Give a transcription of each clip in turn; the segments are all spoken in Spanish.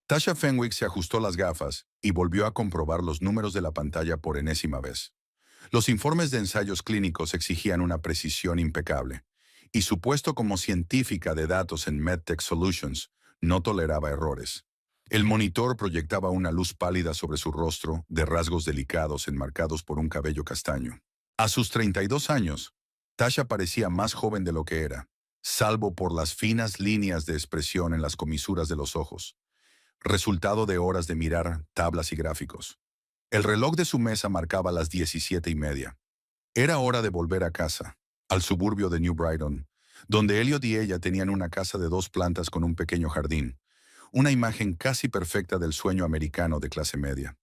Tasha Fenwick se ajustó las gafas y volvió a comprobar los números de la pantalla por enésima vez. Los informes de ensayos clínicos exigían una precisión impecable, y su puesto como científica de datos en MedTech Solutions no toleraba errores. El monitor proyectaba una luz pálida sobre su rostro, de rasgos delicados enmarcados por un cabello castaño. A sus 32 años, Tasha parecía más joven de lo que era, salvo por las finas líneas de expresión en las comisuras de los ojos, resultado de horas de mirar tablas y gráficos. El reloj de su mesa marcaba las 17:30. Era hora de volver a casa, al suburbio de New Brighton, donde Elliot y ella tenían una casa de 2 plantas con un pequeño jardín, una imagen casi perfecta del sueño americano de clase media.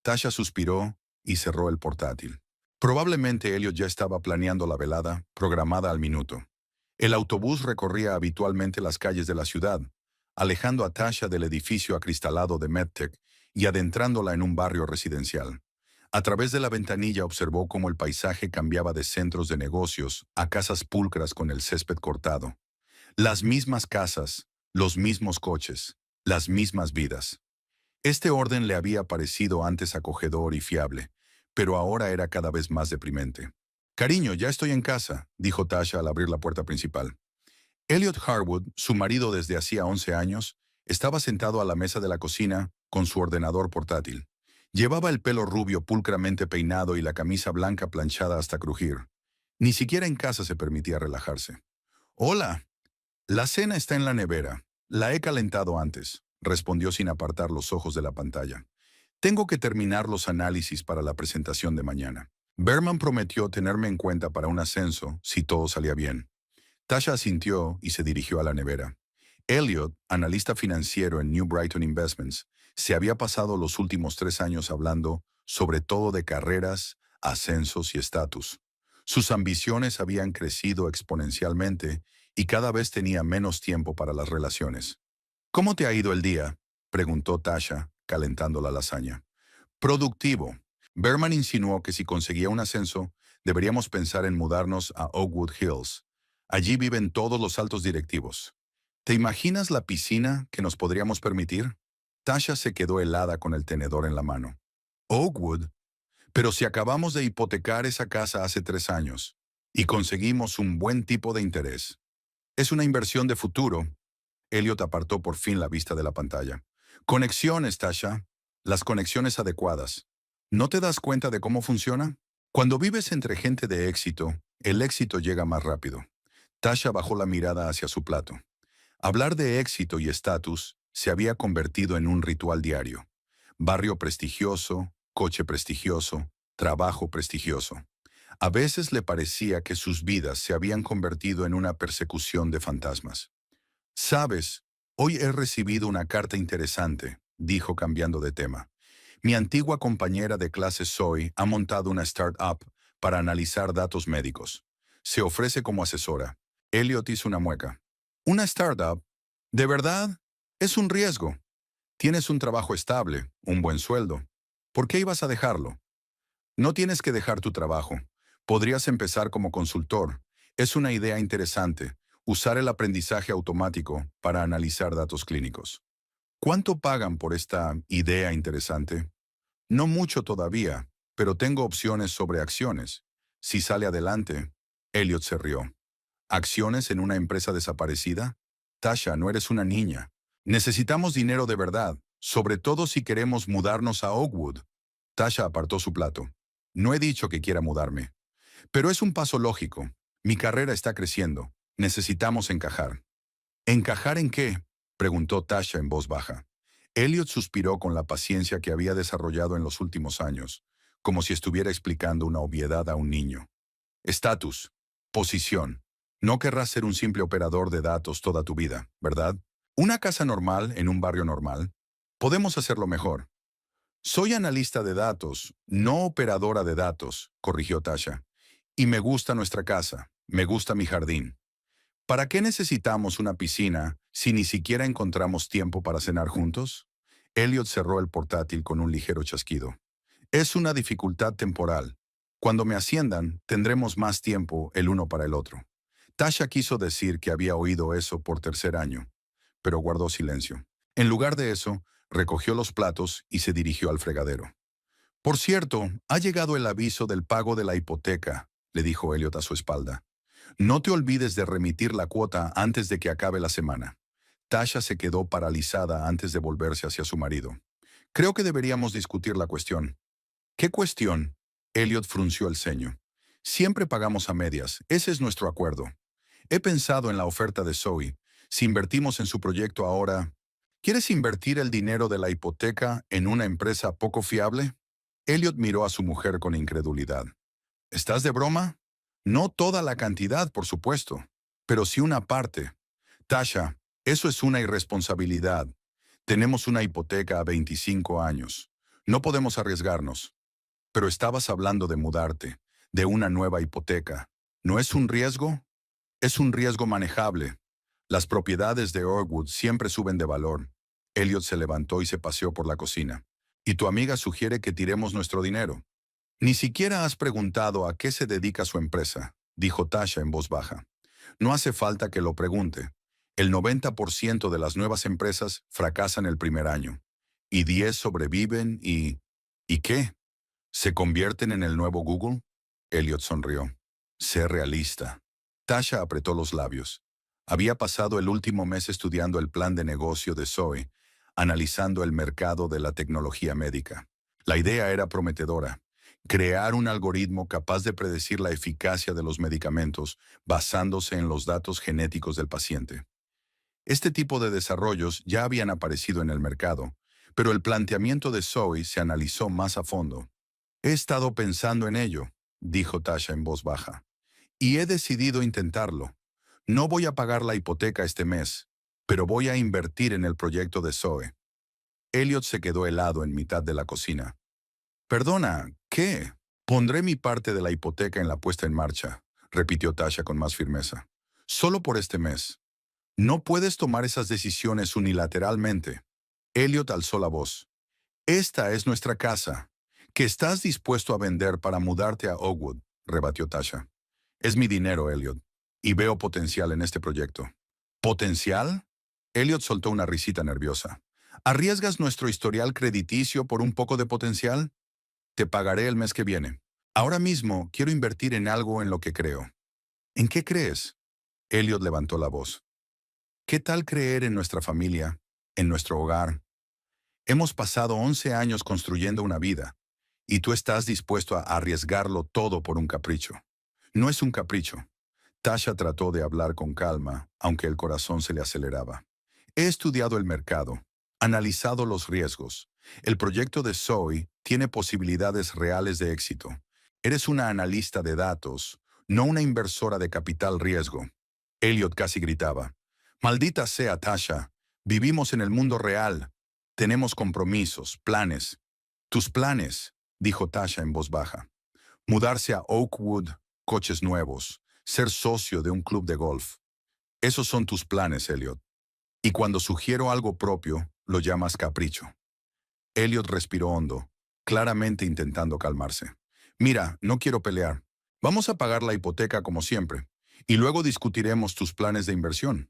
Tasha suspiró y cerró el portátil. Probablemente Elliot ya estaba planeando la velada, programada al minuto. El autobús recorría habitualmente las calles de la ciudad, alejando a Tasha del edificio acristalado de MedTech y adentrándola en un barrio residencial. A través de la ventanilla observó cómo el paisaje cambiaba de centros de negocios a casas pulcras con el césped cortado. Las mismas casas, los mismos coches, las mismas vidas. Este orden le había parecido antes acogedor y fiable, pero ahora era cada vez más deprimente. «Cariño, ya estoy en casa», dijo Tasha al abrir la puerta principal. Elliot Harwood, su marido desde hacía 11 años, estaba sentado a la mesa de la cocina con su ordenador portátil. Llevaba el pelo rubio pulcramente peinado y la camisa blanca planchada hasta crujir. Ni siquiera en casa se permitía relajarse. «Hola, la cena está en la nevera. La he calentado antes», respondió sin apartar los ojos de la pantalla. «Tengo que terminar los análisis para la presentación de mañana. Berman prometió tenerme en cuenta para un ascenso si todo salía bien». Tasha asintió y se dirigió a la nevera. Elliot, analista financiero en New Brighton Investments, se había pasado los últimos 3 años hablando sobre todo de carreras, ascensos y estatus. Sus ambiciones habían crecido exponencialmente y cada vez tenía menos tiempo para las relaciones. «¿Cómo te ha ido el día?», preguntó Tasha, calentando la lasaña. «Productivo». Berman insinuó que si conseguía un ascenso, deberíamos pensar en mudarnos a Oakwood Hills. Allí viven todos los altos directivos. ¿Te imaginas la piscina que nos podríamos permitir? Tasha se quedó helada con el tenedor en la mano. «Oakwood, pero si acabamos de hipotecar esa casa hace 3 años y conseguimos un buen tipo de interés. Es una inversión de futuro». Elliot apartó por fin la vista de la pantalla. «Conexiones, Tasha. Las conexiones adecuadas. ¿No te das cuenta de cómo funciona? Cuando vives entre gente de éxito, el éxito llega más rápido». Tasha bajó la mirada hacia su plato. Hablar de éxito y estatus se había convertido en un ritual diario. Barrio prestigioso, coche prestigioso, trabajo prestigioso. A veces le parecía que sus vidas se habían convertido en una persecución de fantasmas. «Sabes, hoy he recibido una carta interesante», dijo cambiando de tema. «Mi antigua compañera de clase Zoe ha montado una startup para analizar datos médicos. Se ofrece como asesora». Elliot hizo una mueca. «¿Una startup? ¿De verdad? Es un riesgo. Tienes un trabajo estable, un buen sueldo. ¿Por qué ibas a dejarlo?» «No tienes que dejar tu trabajo. Podrías empezar como consultor. Es una idea interesante, usar el aprendizaje automático para analizar datos clínicos». «¿Cuánto pagan por esta idea interesante?» «No mucho todavía, pero tengo opciones sobre acciones. Si sale adelante». Elliot se rió. «¿Acciones en una empresa desaparecida? Tasha, no eres una niña. Necesitamos dinero de verdad, sobre todo si queremos mudarnos a Oakwood». Tasha apartó su plato. «No he dicho que quiera mudarme. Pero es un paso lógico. Mi carrera está creciendo. Necesitamos encajar». «¿Encajar en qué?», preguntó Tasha en voz baja. Elliot suspiró con la paciencia que había desarrollado en los últimos años, como si estuviera explicando una obviedad a un niño. «Estatus. Posición. No querrás ser un simple operador de datos toda tu vida, ¿verdad? Una casa normal en un barrio normal. Podemos hacerlo mejor». «Soy analista de datos, no operadora de datos», corrigió Tasha. «Y me gusta nuestra casa, me gusta mi jardín. ¿Para qué necesitamos una piscina si ni siquiera encontramos tiempo para cenar juntos?» Elliot cerró el portátil con un ligero chasquido. «Es una dificultad temporal. Cuando me asciendan, tendremos más tiempo el uno para el otro». Tasha quiso decir que había oído eso por tercer año, pero guardó silencio. En lugar de eso, Recogió los platos y se dirigió al fregadero. Por cierto, ha llegado el aviso del pago de la hipoteca, le dijo Elliot a su espalda. No te olvides de remitir la cuota antes de que acabe la semana. Tasha se quedó paralizada antes de volverse hacia su marido. Creo que deberíamos discutir la cuestión. ¿Qué cuestión? Elliot frunció el ceño. Siempre pagamos a medias, ese es nuestro acuerdo. He pensado en la oferta de Zoe. Si invertimos en su proyecto ahora, ¿quieres invertir el dinero de la hipoteca en una empresa poco fiable? Elliot miró a su mujer con incredulidad. ¿Estás de broma? No toda la cantidad, por supuesto, pero sí una parte. Tasha, eso es una irresponsabilidad. Tenemos una hipoteca a 25 años. No podemos arriesgarnos. Pero estabas hablando de mudarte, de una nueva hipoteca. ¿No es un riesgo? Es un riesgo manejable. Las propiedades de Oakwood siempre suben de valor. Elliot se levantó y se paseó por la cocina. Y tu amiga sugiere que tiremos nuestro dinero. Ni siquiera has preguntado a qué se dedica su empresa, dijo Tasha en voz baja. No hace falta que lo pregunte. El 90% de las nuevas empresas fracasan el primer año. Y 10 sobreviven y... ¿Y qué? ¿Se convierten en el nuevo Google? Elliot sonrió. Sé realista. Tasha apretó los labios. Había pasado el último mes estudiando el plan de negocio de Zoe, analizando el mercado de la tecnología médica. La idea era prometedora. Crear un algoritmo capaz de predecir la eficacia de los medicamentos basándose en los datos genéticos del paciente. Este tipo de desarrollos ya habían aparecido en el mercado, pero el planteamiento de Zoe se analizó más a fondo. He estado pensando en ello, dijo Tasha en voz baja, y he decidido intentarlo. No voy a pagar la hipoteca este mes, pero voy a invertir en el proyecto de Zoe. Elliot se quedó helado en mitad de la cocina. Perdona, ¿qué? Pondré mi parte de la hipoteca en la puesta en marcha, repitió Tasha con más firmeza. Solo por este mes. No puedes tomar esas decisiones unilateralmente. Elliot alzó la voz. Esta es nuestra casa. ¿Qué estás dispuesto a vender para mudarte a Oakwood? Rebatió Tasha. Es mi dinero, Elliot, y veo potencial en este proyecto. ¿Potencial? Elliot soltó una risita nerviosa. ¿Arriesgas nuestro historial crediticio por un poco de potencial? Te pagaré el mes que viene. Ahora mismo quiero invertir en algo en lo que creo. ¿En qué crees? Elliot levantó la voz. ¿Qué tal creer en nuestra familia, en nuestro hogar? Hemos pasado 11 años construyendo una vida, y tú estás dispuesto a arriesgarlo todo por un capricho. No es un capricho. Tasha trató de hablar con calma, aunque el corazón se le aceleraba. He estudiado el mercado, analizado los riesgos. El proyecto de Zoe tiene posibilidades reales de éxito. Eres una analista de datos, no una inversora de capital riesgo. Elliot casi gritaba. Maldita sea, Tasha. Vivimos en el mundo real. Tenemos compromisos, planes. Tus planes, dijo Tasha en voz baja. Mudarse a Oakwood, coches nuevos, ser socio de un club de golf. Esos son tus planes, Elliot. Y cuando sugiero algo propio, lo llamas capricho. Elliot respiró hondo, claramente intentando calmarse. Mira, no quiero pelear. Vamos a pagar la hipoteca como siempre, y luego discutiremos tus planes de inversión.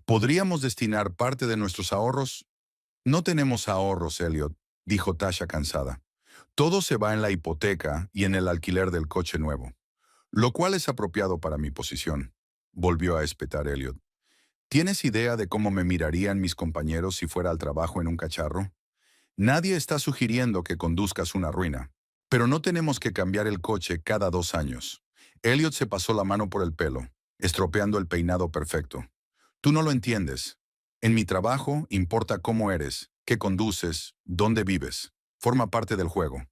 ¿Podríamos destinar parte de nuestros ahorros? No tenemos ahorros, Elliot, dijo Tasha cansada. Todo se va en la hipoteca y en el alquiler del coche nuevo, lo cual es apropiado para mi posición, volvió a espetar Elliot. ¿Tienes idea de cómo me mirarían mis compañeros si fuera al trabajo en un cacharro? Nadie está sugiriendo que conduzcas una ruina, pero no tenemos que cambiar el coche cada 2 años. Elliot se pasó la mano por el pelo, estropeando el peinado perfecto. Tú no lo entiendes. En mi trabajo importa cómo eres, qué conduces, dónde vives. Forma parte del juego.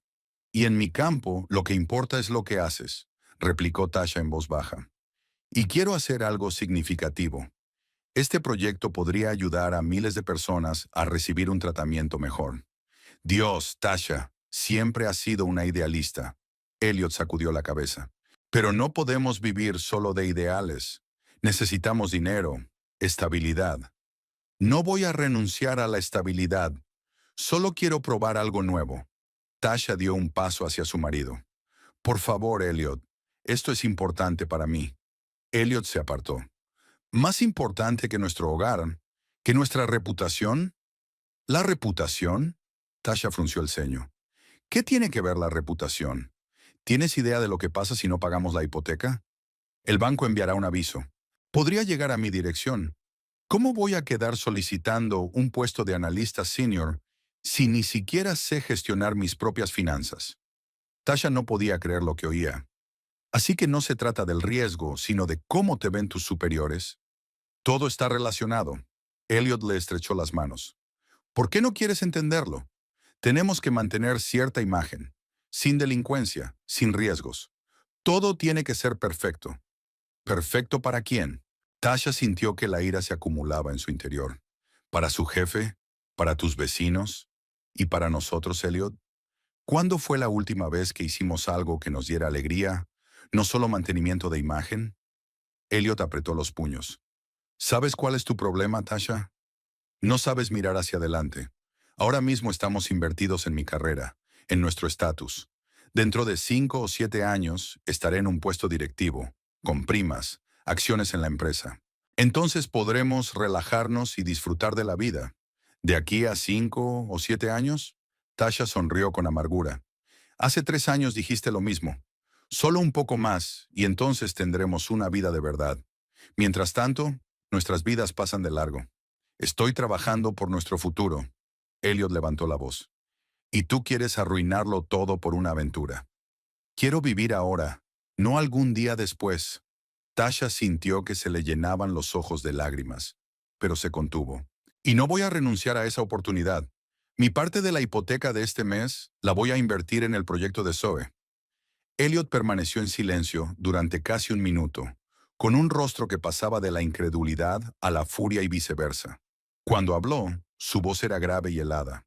Y en mi campo lo que importa es lo que haces, replicó Tasha en voz baja. Y quiero hacer algo significativo. Este proyecto podría ayudar a miles de personas a recibir un tratamiento mejor. Dios, Tasha, siempre has sido una idealista. Elliot sacudió la cabeza. Pero no podemos vivir solo de ideales. Necesitamos dinero, estabilidad. No voy a renunciar a la estabilidad. Solo quiero probar algo nuevo. Tasha dio un paso hacia su marido. Por favor, Elliot, esto es importante para mí. Elliot se apartó. ¿Más importante que nuestro hogar? ¿Que nuestra reputación? ¿La reputación? Tasha frunció el ceño. ¿Qué tiene que ver la reputación? ¿Tienes idea de lo que pasa si no pagamos la hipoteca? El banco enviará un aviso. Podría llegar a mi dirección. ¿Cómo voy a quedar solicitando un puesto de analista senior si ni siquiera sé gestionar mis propias finanzas? Tasha no podía creer lo que oía. Así que no se trata del riesgo, sino de cómo te ven tus superiores. Todo está relacionado. Elliot le estrechó las manos. ¿Por qué no quieres entenderlo? Tenemos que mantener cierta imagen, sin delincuencia, sin riesgos. Todo tiene que ser perfecto. ¿Perfecto para quién? Tasha sintió que la ira se acumulaba en su interior. ¿Para su jefe? ¿Para tus vecinos? ¿Y para nosotros, Elliot? ¿Cuándo fue la última vez que hicimos algo que nos diera alegría, no solo mantenimiento de imagen? Elliot apretó los puños. ¿Sabes cuál es tu problema, Tasha? No sabes mirar hacia adelante. Ahora mismo estamos invertidos en mi carrera, en nuestro estatus. Dentro de 5 o 7 años estaré en un puesto directivo, con primas, acciones en la empresa. Entonces podremos relajarnos y disfrutar de la vida. ¿De aquí a 5 o 7 años? Tasha sonrió con amargura. Hace 3 años dijiste lo mismo. Solo un poco más y entonces tendremos una vida de verdad. Mientras tanto, nuestras vidas pasan de largo. Estoy trabajando por nuestro futuro. Elliot levantó la voz. Y tú quieres arruinarlo todo por una aventura. Quiero vivir ahora, no algún día después. Tasha sintió que se le llenaban los ojos de lágrimas, pero se contuvo. Y no voy a renunciar a esa oportunidad. Mi parte de la hipoteca de este mes la voy a invertir en el proyecto de Zoe. Elliot permaneció en silencio durante casi un minuto, con un rostro que pasaba de la incredulidad a la furia y viceversa. Cuando habló, su voz era grave y helada.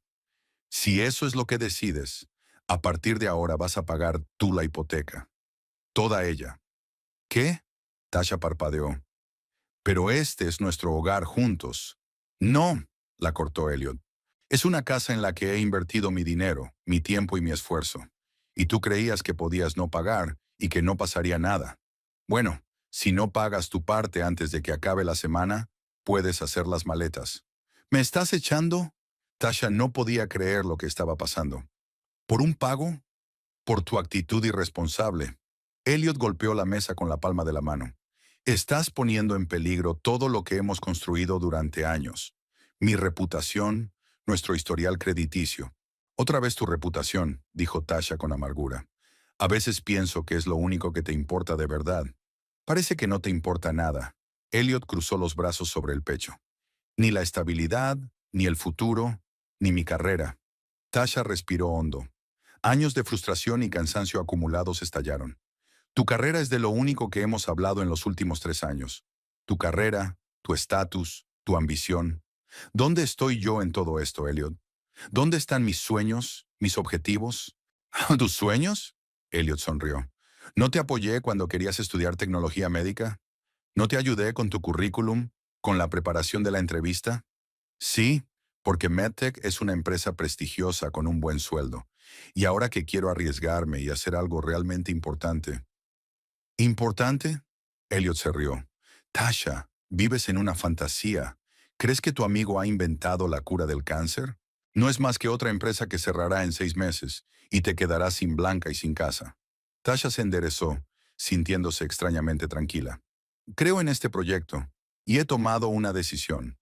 Si eso es lo que decides, a partir de ahora vas a pagar tú la hipoteca. Toda ella. ¿Qué? Tasha parpadeó. Pero este es nuestro hogar juntos. No, la cortó Elliot. Es una casa en la que he invertido mi dinero, mi tiempo y mi esfuerzo. Y tú creías que podías no pagar y que no pasaría nada. Bueno, si no pagas tu parte antes de que acabe la semana, puedes hacer las maletas. ¿Me estás echando? Tasha no podía creer lo que estaba pasando. ¿Por un pago? Por tu actitud irresponsable. Elliot golpeó la mesa con la palma de la mano. Estás poniendo en peligro todo lo que hemos construido durante años. Mi reputación, nuestro historial crediticio. Otra vez tu reputación, dijo Tasha con amargura. A veces pienso que es lo único que te importa de verdad. Parece que no te importa nada. Elliot cruzó los brazos sobre el pecho. Ni la estabilidad, ni el futuro, ni mi carrera. Tasha respiró hondo. Años de frustración y cansancio acumulados estallaron. Tu carrera es de lo único que hemos hablado en los últimos 3 años. Tu carrera, tu estatus, tu ambición. ¿Dónde estoy yo en todo esto, Elliot? ¿Dónde están mis sueños, mis objetivos? ¿Tus sueños? Elliot sonrió. ¿No te apoyé cuando querías estudiar tecnología médica? ¿No te ayudé con tu currículum, con la preparación de la entrevista? Sí, porque MedTech es una empresa prestigiosa con un buen sueldo. Y ahora que quiero arriesgarme y hacer algo realmente importante. ¿Importante? Elliot se rió. Tasha, vives en una fantasía. ¿Crees que tu amigo ha inventado la cura del cáncer? No es más que otra empresa que cerrará en 6 meses y te quedarás sin blanca y sin casa. Tasha se enderezó, sintiéndose extrañamente tranquila. Creo en este proyecto y he tomado una decisión.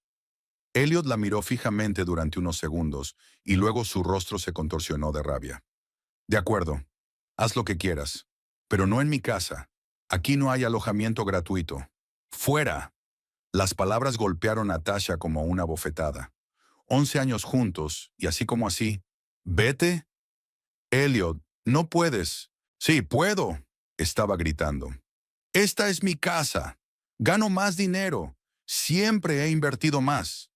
Elliot la miró fijamente durante unos segundos y luego su rostro se contorsionó de rabia. De acuerdo, haz lo que quieras, pero no en mi casa. Aquí no hay alojamiento gratuito. ¡Fuera! Las palabras golpearon a Tasha como una bofetada. 11 años juntos, y así como así. ¿Vete? Elliot, no puedes. Sí, puedo, estaba gritando. Esta es mi casa. Gano más dinero. Siempre he invertido más.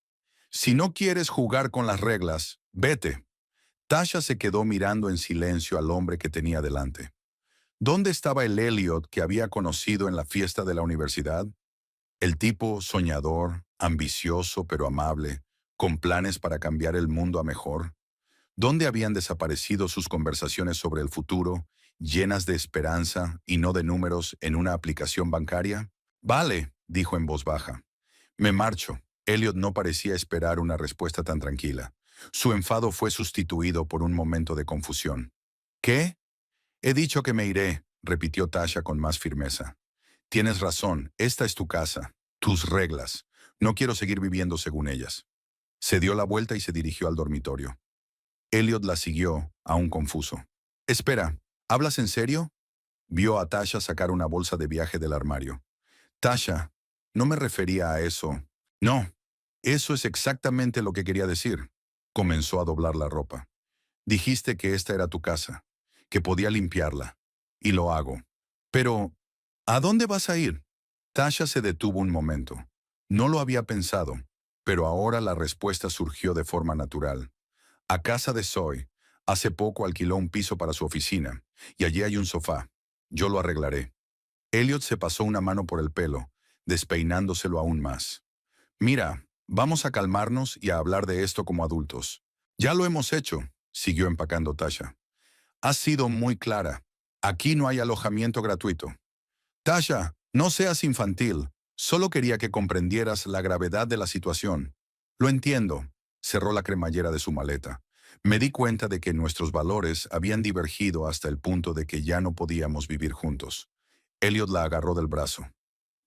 Si no quieres jugar con las reglas, vete. Tasha se quedó mirando en silencio al hombre que tenía delante. ¿Dónde estaba el Elliot que había conocido en la fiesta de la universidad? El tipo soñador, ambicioso pero amable, con planes para cambiar el mundo a mejor. ¿Dónde habían desaparecido sus conversaciones sobre el futuro, llenas de esperanza y no de números en una aplicación bancaria? Vale, dijo en voz baja. Me marcho. Elliot no parecía esperar una respuesta tan tranquila. Su enfado fue sustituido por un momento de confusión. ¿Qué? He dicho que me iré, repitió Tasha con más firmeza. Tienes razón, esta es tu casa, tus reglas. No quiero seguir viviendo según ellas. Se dio la vuelta y se dirigió al dormitorio. Elliot la siguió, aún confuso. Espera, ¿hablas en serio? Vio a Tasha sacar una bolsa de viaje del armario. Tasha, no me refería a eso. No, eso es exactamente lo que quería decir. Comenzó a doblar la ropa. Dijiste que esta era tu casa, que podía limpiarla. Y lo hago. Pero, ¿a dónde vas a ir? Tasha se detuvo un momento. No lo había pensado, pero ahora la respuesta surgió de forma natural. A casa de Zoe. Hace poco alquiló un piso para su oficina, y allí hay un sofá. Yo lo arreglaré. Elliot se pasó una mano por el pelo, despeinándoselo aún más. Mira, vamos a calmarnos y a hablar de esto como adultos. Ya lo hemos hecho, siguió empacando Tasha. Has sido muy clara. Aquí no hay alojamiento gratuito. Tasha, no seas infantil. Solo quería que comprendieras la gravedad de la situación. Lo entiendo. Cerró la cremallera de su maleta. Me di cuenta de que nuestros valores habían divergido hasta el punto de que ya no podíamos vivir juntos. Elliot la agarró del brazo.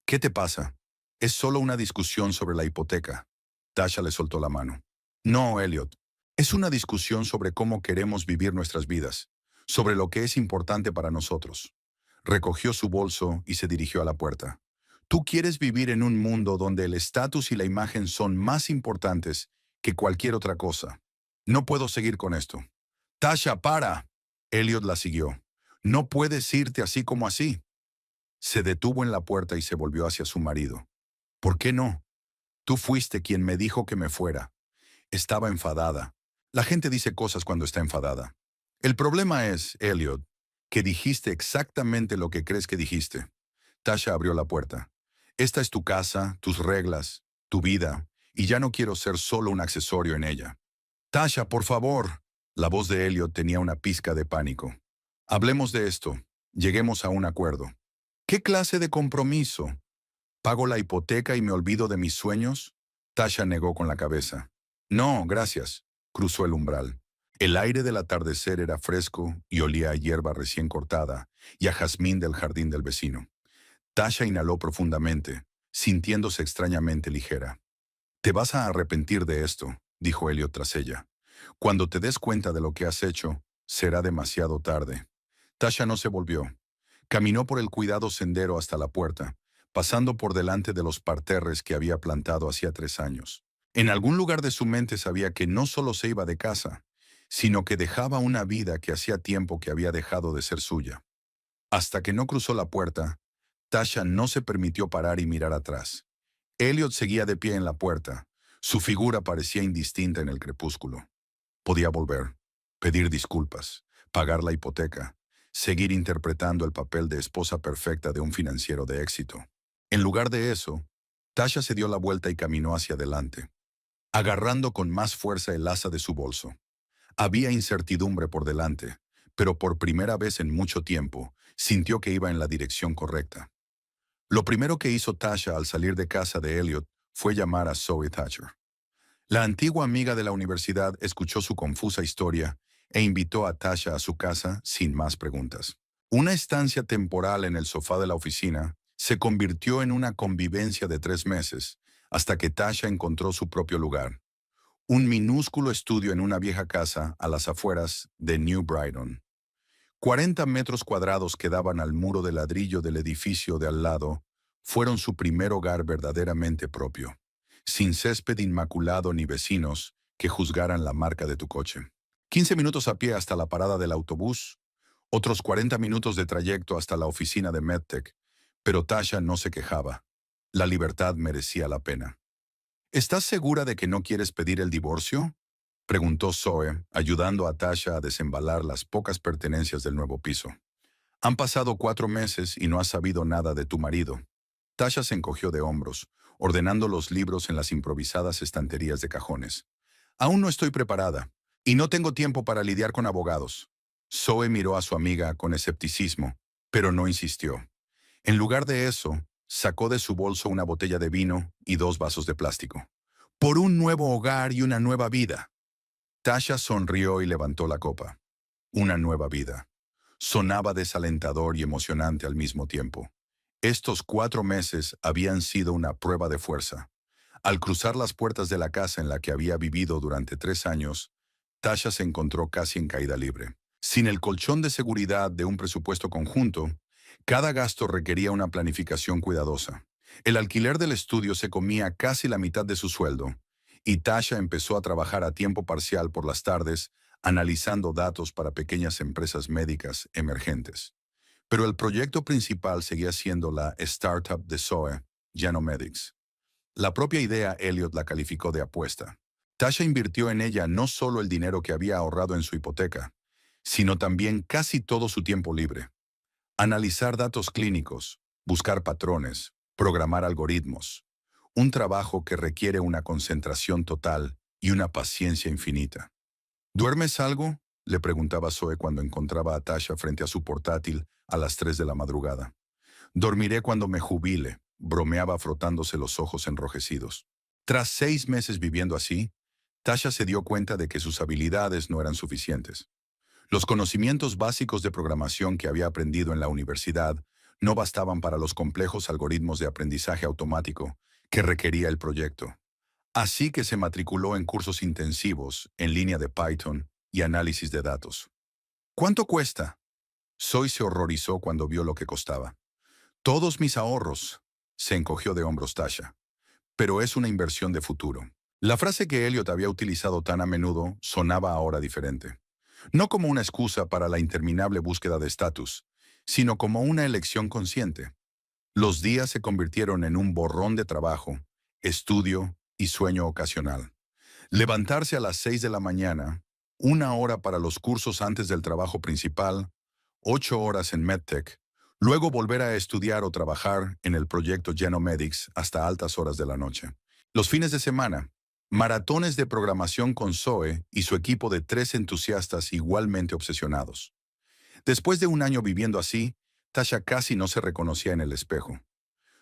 ¿Qué te pasa? Es solo una discusión sobre la hipoteca. Tasha le soltó la mano. No, Elliot. Es una discusión sobre cómo queremos vivir nuestras vidas, sobre lo que es importante para nosotros. Recogió su bolso y se dirigió a la puerta. Tú quieres vivir en un mundo donde el estatus y la imagen son más importantes que cualquier otra cosa. No puedo seguir con esto. Tasha, para. Elliot la siguió. No puedes irte así como así. Se detuvo en la puerta y se volvió hacia su marido. ¿Por qué no? Tú fuiste quien me dijo que me fuera. Estaba enfadada. La gente dice cosas cuando está enfadada. El problema es, Elliot, que dijiste exactamente lo que crees que dijiste. Tasha abrió la puerta. Esta es tu casa, tus reglas, tu vida, y ya no quiero ser solo un accesorio en ella. Tasha, por favor. La voz de Elliot tenía una pizca de pánico. Hablemos de esto. Lleguemos a un acuerdo. ¿Qué clase de compromiso? ¿Pago la hipoteca y me olvido de mis sueños? Tasha negó con la cabeza. No, gracias. Cruzó el umbral. El aire del atardecer era fresco y olía a hierba recién cortada y a jazmín del jardín del vecino. Tasha inhaló profundamente, sintiéndose extrañamente ligera. Te vas a arrepentir de esto, dijo Elliot tras ella. Cuando te des cuenta de lo que has hecho, será demasiado tarde. Tasha no se volvió. Caminó por el cuidado sendero hasta la puerta, pasando por delante de los parterres que había plantado hacía 3 años. En algún lugar de su mente sabía que no solo se iba de casa, sino que dejaba una vida que hacía tiempo que había dejado de ser suya. Hasta que no cruzó la puerta, Tasha no se permitió parar y mirar atrás. Elliot seguía de pie en la puerta. Su figura parecía indistinta en el crepúsculo. Podía volver, pedir disculpas, pagar la hipoteca, seguir interpretando el papel de esposa perfecta de un financiero de éxito. En lugar de eso, Tasha se dio la vuelta y caminó hacia adelante, agarrando con más fuerza el asa de su bolso. Había incertidumbre por delante, pero por primera vez en mucho tiempo, sintió que iba en la dirección correcta. Lo primero que hizo Tasha al salir de casa de Elliot fue llamar a Zoe Thatcher. La antigua amiga de la universidad escuchó su confusa historia e invitó a Tasha a su casa sin más preguntas. Una estancia temporal en el sofá de la oficina se convirtió en una convivencia de 3 meses, hasta que Tasha encontró su propio lugar. Un minúsculo estudio en una vieja casa a las afueras de New Brighton. 40 metros cuadrados que daban al muro de ladrillo del edificio de al lado fueron su primer hogar verdaderamente propio, sin césped inmaculado ni vecinos que juzgaran la marca de tu coche. 15 minutos a pie hasta la parada del autobús, otros 40 minutos de trayecto hasta la oficina de MedTech, pero Tasha no se quejaba. La libertad merecía la pena. ¿Estás segura de que no quieres pedir el divorcio? Preguntó Zoe, ayudando a Tasha a desembalar las pocas pertenencias del nuevo piso. Han pasado 4 meses y no has sabido nada de tu marido. Tasha se encogió de hombros, ordenando los libros en las improvisadas estanterías de cajones. Aún no estoy preparada, y no tengo tiempo para lidiar con abogados. Zoe miró a su amiga con escepticismo, pero no insistió. En lugar de eso, sacó de su bolso una botella de vino y 2 vasos de plástico. Por un nuevo hogar y una nueva vida. Tasha sonrió y levantó la copa. Una nueva vida. Sonaba desalentador y emocionante al mismo tiempo. Estos 4 meses habían sido una prueba de fuerza. Al cruzar las puertas de la casa en la que había vivido durante 3 años, Tasha se encontró casi en caída libre. Sin el colchón de seguridad de un presupuesto conjunto, cada gasto requería una planificación cuidadosa. El alquiler del estudio se comía casi la mitad de su sueldo, y Tasha empezó a trabajar a tiempo parcial por las tardes, analizando datos para pequeñas empresas médicas emergentes. Pero el proyecto principal seguía siendo la startup de Zoe, Genomedics. La propia idea Elliot la calificó de apuesta. Tasha invirtió en ella no solo el dinero que había ahorrado en su hipoteca, sino también casi todo su tiempo libre. Analizar datos clínicos, buscar patrones, programar algoritmos. Un trabajo que requiere una concentración total y una paciencia infinita. ¿Duermes algo?, le preguntaba Zoe cuando encontraba a Tasha frente a su portátil a las 3 de la madrugada. Dormiré cuando me jubile, bromeaba frotándose los ojos enrojecidos. Tras 6 meses viviendo así, Tasha se dio cuenta de que sus habilidades no eran suficientes. Los conocimientos básicos de programación que había aprendido en la universidad no bastaban para los complejos algoritmos de aprendizaje automático que requería el proyecto. Así que se matriculó en cursos intensivos en línea de Python y análisis de datos. ¿Cuánto cuesta? Zoe se horrorizó cuando vio lo que costaba. Todos mis ahorros, se encogió de hombros Tasha. Pero es una inversión de futuro. La frase que Elliot había utilizado tan a menudo sonaba ahora diferente. No como una excusa para la interminable búsqueda de estatus, sino como una elección consciente. Los días se convirtieron en un borrón de trabajo, estudio y sueño ocasional. Levantarse a las 6 de la mañana, 1 hora para los cursos antes del trabajo principal, 8 horas en MedTech, luego volver a estudiar o trabajar en el proyecto Genomedics hasta altas horas de la noche. Los fines de semana, maratones de programación con Zoe y su equipo de 3 entusiastas igualmente obsesionados. Después de un año viviendo así, Tasha casi no se reconocía en el espejo.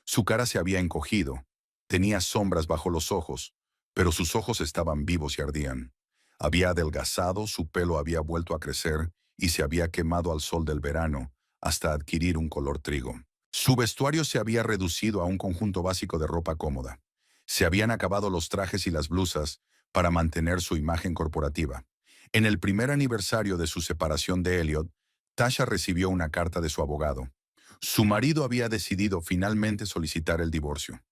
Su cara se había encogido, tenía sombras bajo los ojos, pero sus ojos estaban vivos y ardían. Había adelgazado, su pelo había vuelto a crecer y se había quemado al sol del verano hasta adquirir un color trigo. Su vestuario se había reducido a un conjunto básico de ropa cómoda. Se habían acabado los trajes y las blusas para mantener su imagen corporativa. En el primer aniversario de su separación de Elliot, Tasha recibió una carta de su abogado. Su marido había decidido finalmente solicitar el divorcio.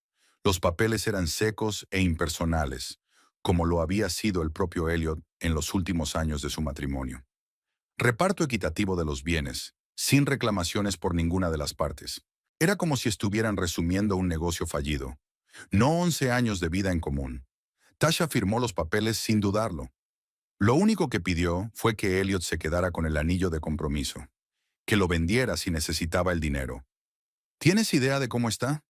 Los papeles eran secos e impersonales, como lo había sido el propio Elliot en los últimos años de su matrimonio. Reparto equitativo de los bienes, sin reclamaciones por ninguna de las partes. Era como si estuvieran resumiendo un negocio fallido. No 11 años de vida en común. Tasha firmó los papeles sin dudarlo. Lo único que pidió fue que Elliot se quedara con el anillo de compromiso, que lo vendiera si necesitaba el dinero. ¿Tienes idea de cómo está?,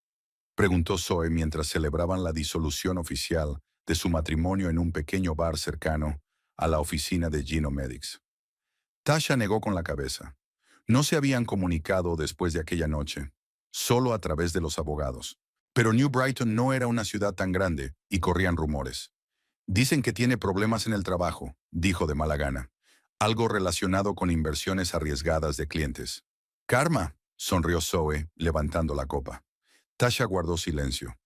preguntó Zoe mientras celebraban la disolución oficial de su matrimonio en un pequeño bar cercano a la oficina de Genomedics. Tasha negó con la cabeza. No se habían comunicado después de aquella noche, solo a través de los abogados. Pero New Brighton no era una ciudad tan grande y corrían rumores. Dicen que tiene problemas en el trabajo, dijo de mala gana. Algo relacionado con inversiones arriesgadas de clientes. Karma, sonrió Zoe, levantando la copa. Tasha guardó silencio.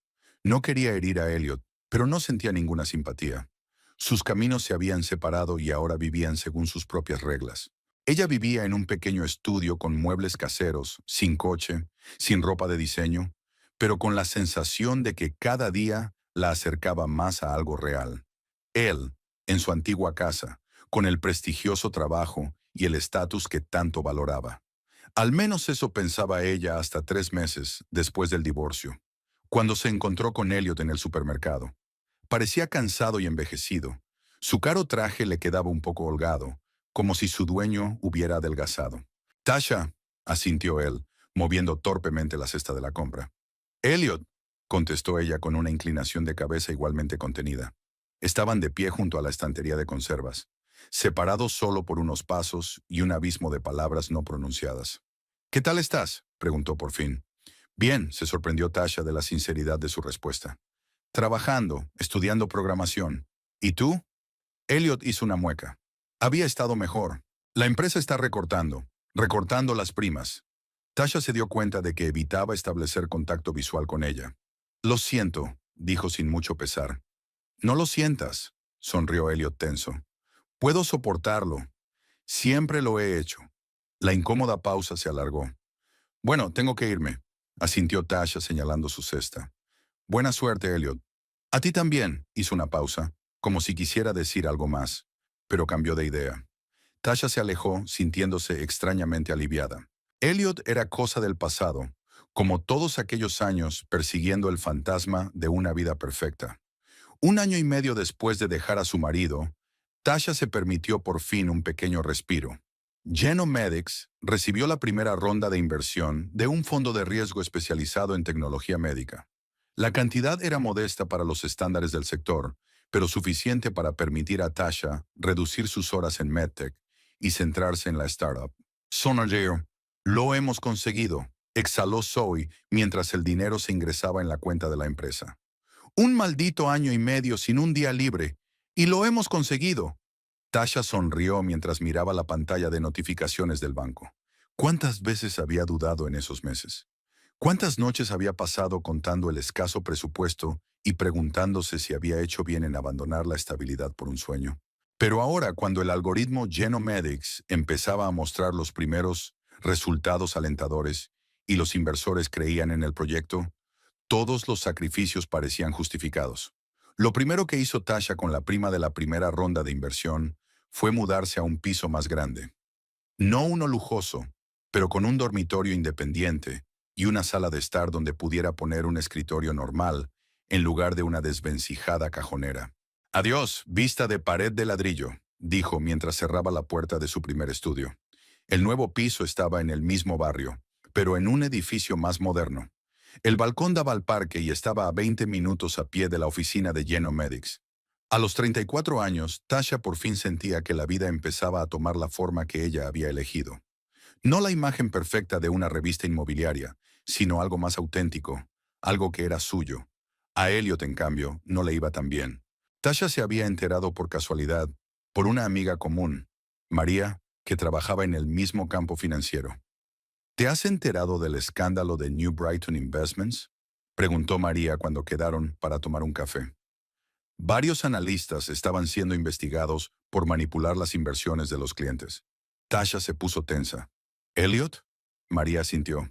No quería herir a Elliot, pero no sentía ninguna simpatía. Sus caminos se habían separado y ahora vivían según sus propias reglas. Ella vivía en un pequeño estudio con muebles caseros, sin coche, sin ropa de diseño, pero con la sensación de que cada día la acercaba más a algo real. Él, en su antigua casa, con el prestigioso trabajo y el estatus que tanto valoraba. Al menos eso pensaba ella hasta 3 meses después del divorcio, cuando se encontró con Elliot en el supermercado. Parecía cansado y envejecido. Su caro traje le quedaba un poco holgado, como si su dueño hubiera adelgazado. «Tasha», asintió él, moviendo torpemente la cesta de la compra. «Elliot», contestó ella con una inclinación de cabeza igualmente contenida. Estaban de pie junto a la estantería de conservas, separados solo por unos pasos y un abismo de palabras no pronunciadas. «¿Qué tal estás?», preguntó por fin. «Bien», se sorprendió Tasha de la sinceridad de su respuesta. «Trabajando, estudiando programación. ¿Y tú?». Elliot hizo una mueca. Había estado mejor. La empresa está recortando las primas. Tasha se dio cuenta de que evitaba establecer contacto visual con ella. Lo siento, dijo sin mucho pesar. No lo sientas, sonrió Elliot tenso. Puedo soportarlo. Siempre lo he hecho. La incómoda pausa se alargó. Bueno, tengo que irme, asintió Tasha señalando su cesta. Buena suerte, Elliot. A ti también, hizo una pausa, como si quisiera decir algo más, pero cambió de idea. Tasha se alejó, sintiéndose extrañamente aliviada. Elliot era cosa del pasado, como todos aquellos años persiguiendo el fantasma de una vida perfecta. Un año y medio después de dejar a su marido, Tasha se permitió por fin un pequeño respiro. Genomedics recibió la primera ronda de inversión de un fondo de riesgo especializado en tecnología médica. La cantidad era modesta para los estándares del sector, pero suficiente para permitir a Tasha reducir sus horas en MedTech y centrarse en la startup. Sonajeo, lo hemos conseguido, exhaló Zoe mientras el dinero se ingresaba en la cuenta de la empresa. Un maldito año y medio sin un día libre, y lo hemos conseguido. Tasha sonrió mientras miraba la pantalla de notificaciones del banco. ¿Cuántas veces había dudado en esos meses? ¿Cuántas noches había pasado contando el escaso presupuesto y preguntándose si había hecho bien en abandonar la estabilidad por un sueño? Pero ahora, cuando el algoritmo Genomedics empezaba a mostrar los primeros resultados alentadores y los inversores creían en el proyecto, todos los sacrificios parecían justificados. Lo primero que hizo Tasha con la prima de la primera ronda de inversión fue mudarse a un piso más grande. No uno lujoso, pero con un dormitorio independiente y una sala de estar donde pudiera poner un escritorio normal en lugar de una desvencijada cajonera. Adiós, vista de pared de ladrillo, dijo mientras cerraba la puerta de su primer estudio. El nuevo piso estaba en el mismo barrio, pero en un edificio más moderno. El balcón daba al parque y estaba a 20 minutos a pie de la oficina de Genomedics. A los 34 años, Tasha por fin sentía que la vida empezaba a tomar la forma que ella había elegido. No la imagen perfecta de una revista inmobiliaria, sino algo más auténtico, algo que era suyo. A Elliot, en cambio, no le iba tan bien. Tasha se había enterado por casualidad, por una amiga común, María, que trabajaba en el mismo campo financiero. ¿Te has enterado del escándalo de New Brighton Investments?, preguntó María cuando quedaron para tomar un café. Varios analistas estaban siendo investigados por manipular las inversiones de los clientes. Tasha se puso tensa. ¿Elliot? María asintió.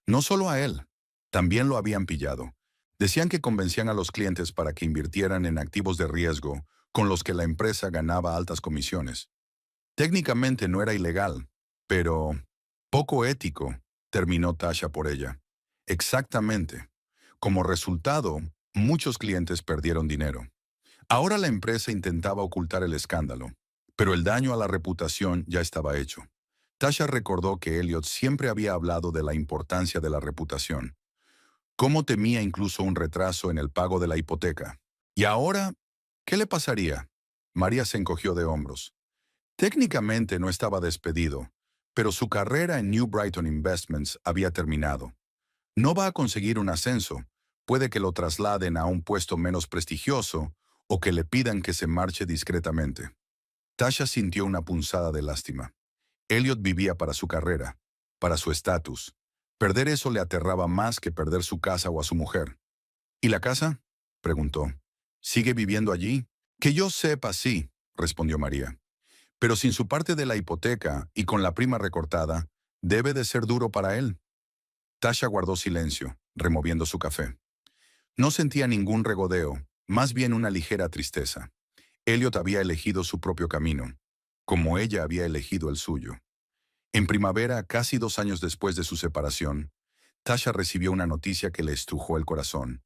No solo a él, también lo habían pillado. Decían que convencían a los clientes para que invirtieran en activos de riesgo con los que la empresa ganaba altas comisiones. Técnicamente no era ilegal, pero poco ético, terminó Tasha por ella. Exactamente. Como resultado, muchos clientes perdieron dinero. Ahora la empresa intentaba ocultar el escándalo, pero el daño a la reputación ya estaba hecho. Tasha recordó que Elliot siempre había hablado de la importancia de la reputación. Cómo temía incluso un retraso en el pago de la hipoteca. ¿Y ahora qué le pasaría? María se encogió de hombros. Técnicamente no estaba despedido, pero su carrera en New Brighton Investments había terminado. No va a conseguir un ascenso, puede que lo trasladen a un puesto menos prestigioso o que le pidan que se marche discretamente. Tasha sintió una punzada de lástima. Elliot vivía para su carrera, para su estatus. Perder eso le aterraba más que perder su casa o a su mujer. ¿Y la casa?, preguntó. ¿Sigue viviendo allí? Que yo sepa, sí, respondió María. Pero sin su parte de la hipoteca y con la prima recortada, debe de ser duro para él. Tasha guardó silencio, removiendo su café. No sentía ningún regodeo, más bien una ligera tristeza. Elliot había elegido su propio camino, como ella había elegido el suyo. En primavera, casi 2 años después de su separación, Tasha recibió una noticia que le estrujó el corazón.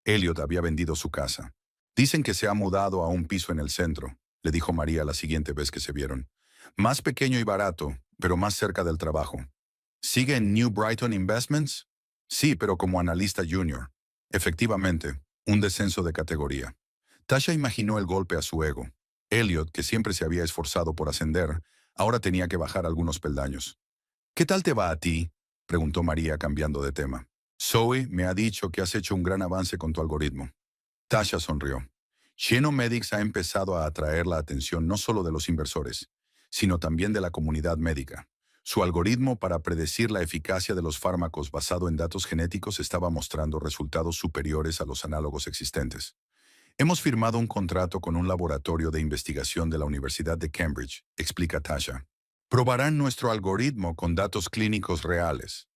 Elliot había vendido su casa. Dicen que se ha mudado a un piso en el centro, le dijo María la siguiente vez que se vieron. Más pequeño y barato, pero más cerca del trabajo. ¿Sigue en New Brighton Investments? Sí, pero como analista junior. Efectivamente, un descenso de categoría. Tasha imaginó el golpe a su ego. Elliot, que siempre se había esforzado por ascender, ahora tenía que bajar algunos peldaños. ¿Qué tal te va a ti?, preguntó María cambiando de tema. Zoe me ha dicho que has hecho un gran avance con tu algoritmo. Tasha sonrió. Genomedics ha empezado a atraer la atención no solo de los inversores, sino también de la comunidad médica. Su algoritmo para predecir la eficacia de los fármacos basado en datos genéticos estaba mostrando resultados superiores a los análogos existentes. Hemos firmado un contrato con un laboratorio de investigación de la Universidad de Cambridge, explica Tasha. Probarán nuestro algoritmo con datos clínicos reales.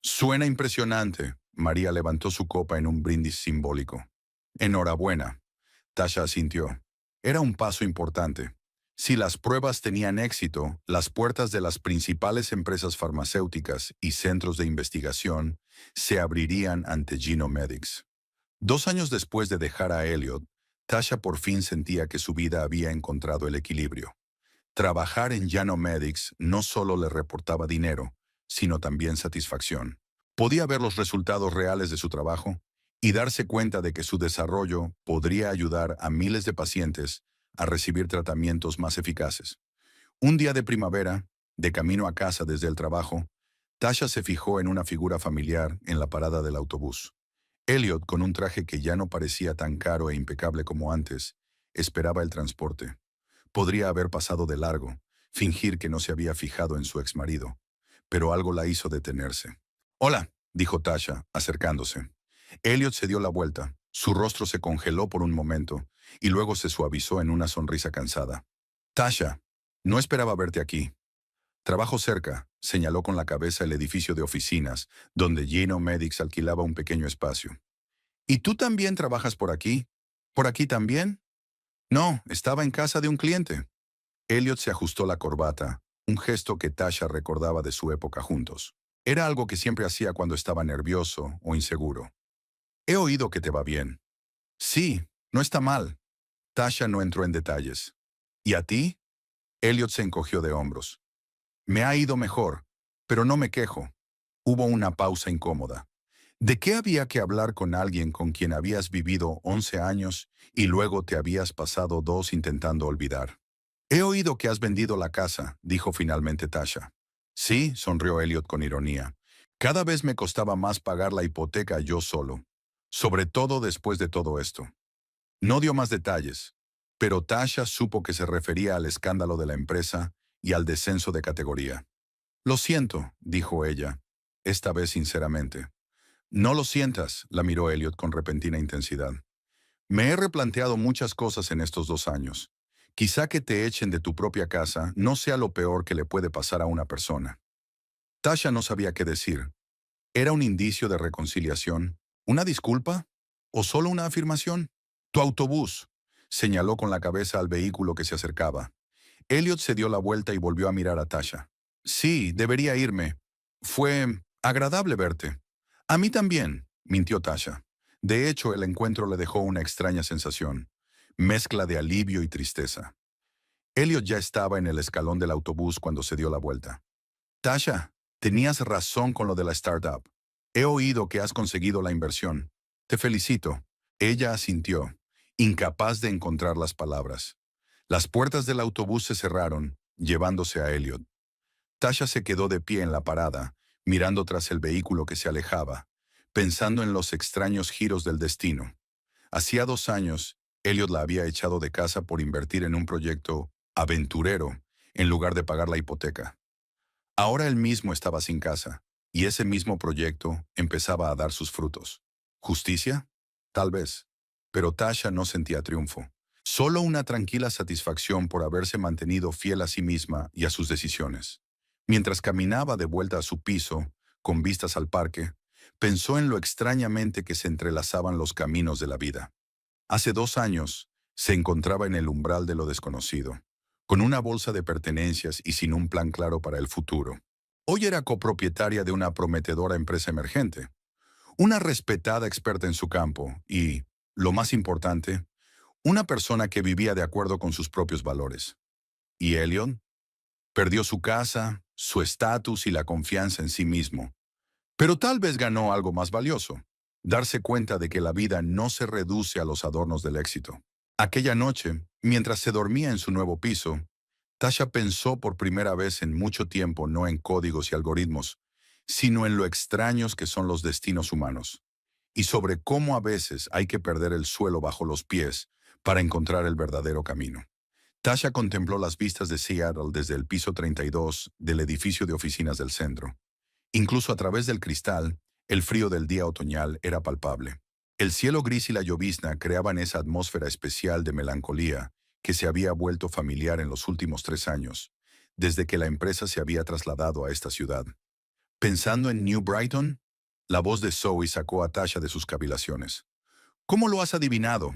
Suena impresionante. María levantó su copa en un brindis simbólico. Enhorabuena. Tasha asintió. Era un paso importante. Si las pruebas tenían éxito, las puertas de las principales empresas farmacéuticas y centros de investigación se abrirían ante Genomedics. 2 años después de dejar a Elliot, Tasha por fin sentía que su vida había encontrado el equilibrio. Trabajar en Genomedics no solo le reportaba dinero, sino también satisfacción. Podía ver los resultados reales de su trabajo y darse cuenta de que su desarrollo podría ayudar a miles de pacientes a recibir tratamientos más eficaces. Un día de primavera, de camino a casa desde el trabajo, Tasha se fijó en una figura familiar en la parada del autobús. Elliot, con un traje que ya no parecía tan caro e impecable como antes, esperaba el transporte. Podría haber pasado de largo, fingir que no se había fijado en su exmarido, pero algo la hizo detenerse. «Hola», dijo Tasha, acercándose. Elliot se dio la vuelta. Su rostro se congeló por un momento y luego se suavizó en una sonrisa cansada. «Tasha, no esperaba verte aquí. Trabajo cerca», señaló con la cabeza el edificio de oficinas, donde Genomedics alquilaba un pequeño espacio. «¿Y tú también trabajas por aquí? ¿Por aquí también?» «No, estaba en casa de un cliente». Elliot se ajustó la corbata, un gesto que Tasha recordaba de su época juntos. Era algo que siempre hacía cuando estaba nervioso o inseguro. «He oído que te va bien». «Sí, no está mal». Tasha no entró en detalles. «¿Y a ti?» Elliot se encogió de hombros. «Me ha ido mejor, pero no me quejo». Hubo una pausa incómoda. ¿De qué había que hablar con alguien con quien habías vivido 11 años y luego te habías pasado 2 intentando olvidar? «He oído que has vendido la casa», dijo finalmente Tasha. «Sí», sonrió Elliot con ironía. «Cada vez me costaba más pagar la hipoteca yo solo. Sobre todo después de todo esto». No dio más detalles, pero Tasha supo que se refería al escándalo de la empresa y al descenso de categoría. «Lo siento», dijo ella, esta vez sinceramente. «No lo sientas», la miró Elliot con repentina intensidad. «Me he replanteado muchas cosas en estos 2 años. Quizá que te echen de tu propia casa no sea lo peor que le puede pasar a una persona». Tasha no sabía qué decir. ¿Era un indicio de reconciliación? ¿Una disculpa? ¿O solo una afirmación? «Tu autobús», señaló con la cabeza al vehículo que se acercaba. Elliot se dio la vuelta y volvió a mirar a Tasha. «Sí, debería irme. Fue agradable verte». «A mí también», mintió Tasha. De hecho, el encuentro le dejó una extraña sensación, mezcla de alivio y tristeza. Elliot ya estaba en el escalón del autobús cuando se dio la vuelta. «Tasha, tenías razón con lo de la startup. He oído que has conseguido la inversión. Te felicito». Ella asintió, incapaz de encontrar las palabras. Las puertas del autobús se cerraron, llevándose a Elliot. Tasha se quedó de pie en la parada, mirando tras el vehículo que se alejaba, pensando en los extraños giros del destino. Hacía 2 años, Elliot la había echado de casa por invertir en un proyecto aventurero en lugar de pagar la hipoteca. Ahora él mismo estaba sin casa, y ese mismo proyecto empezaba a dar sus frutos. ¿Justicia? Tal vez. Pero Tasha no sentía triunfo. Solo una tranquila satisfacción por haberse mantenido fiel a sí misma y a sus decisiones. Mientras caminaba de vuelta a su piso, con vistas al parque, pensó en lo extrañamente que se entrelazaban los caminos de la vida. Hace 2 años, se encontraba en el umbral de lo desconocido, con una bolsa de pertenencias y sin un plan claro para el futuro. Hoy era copropietaria de una prometedora empresa emergente, una respetada experta en su campo y, lo más importante, una persona que vivía de acuerdo con sus propios valores. ¿Y Elliot? Perdió su casa, su estatus y la confianza en sí mismo. Pero tal vez ganó algo más valioso: darse cuenta de que la vida no se reduce a los adornos del éxito. Aquella noche, mientras se dormía en su nuevo piso, Tasha pensó por primera vez en mucho tiempo no en códigos y algoritmos, sino en lo extraños que son los destinos humanos, y sobre cómo a veces hay que perder el suelo bajo los pies para encontrar el verdadero camino. Tasha contempló las vistas de Seattle desde el piso 32 del edificio de oficinas del centro. Incluso a través del cristal, el frío del día otoñal era palpable. El cielo gris y la llovizna creaban esa atmósfera especial de melancolía que se había vuelto familiar en los últimos 3 años, desde que la empresa se había trasladado a esta ciudad. Pensando en New Brighton, la voz de Zoe sacó a Tasha de sus cavilaciones. ¿Cómo lo has adivinado?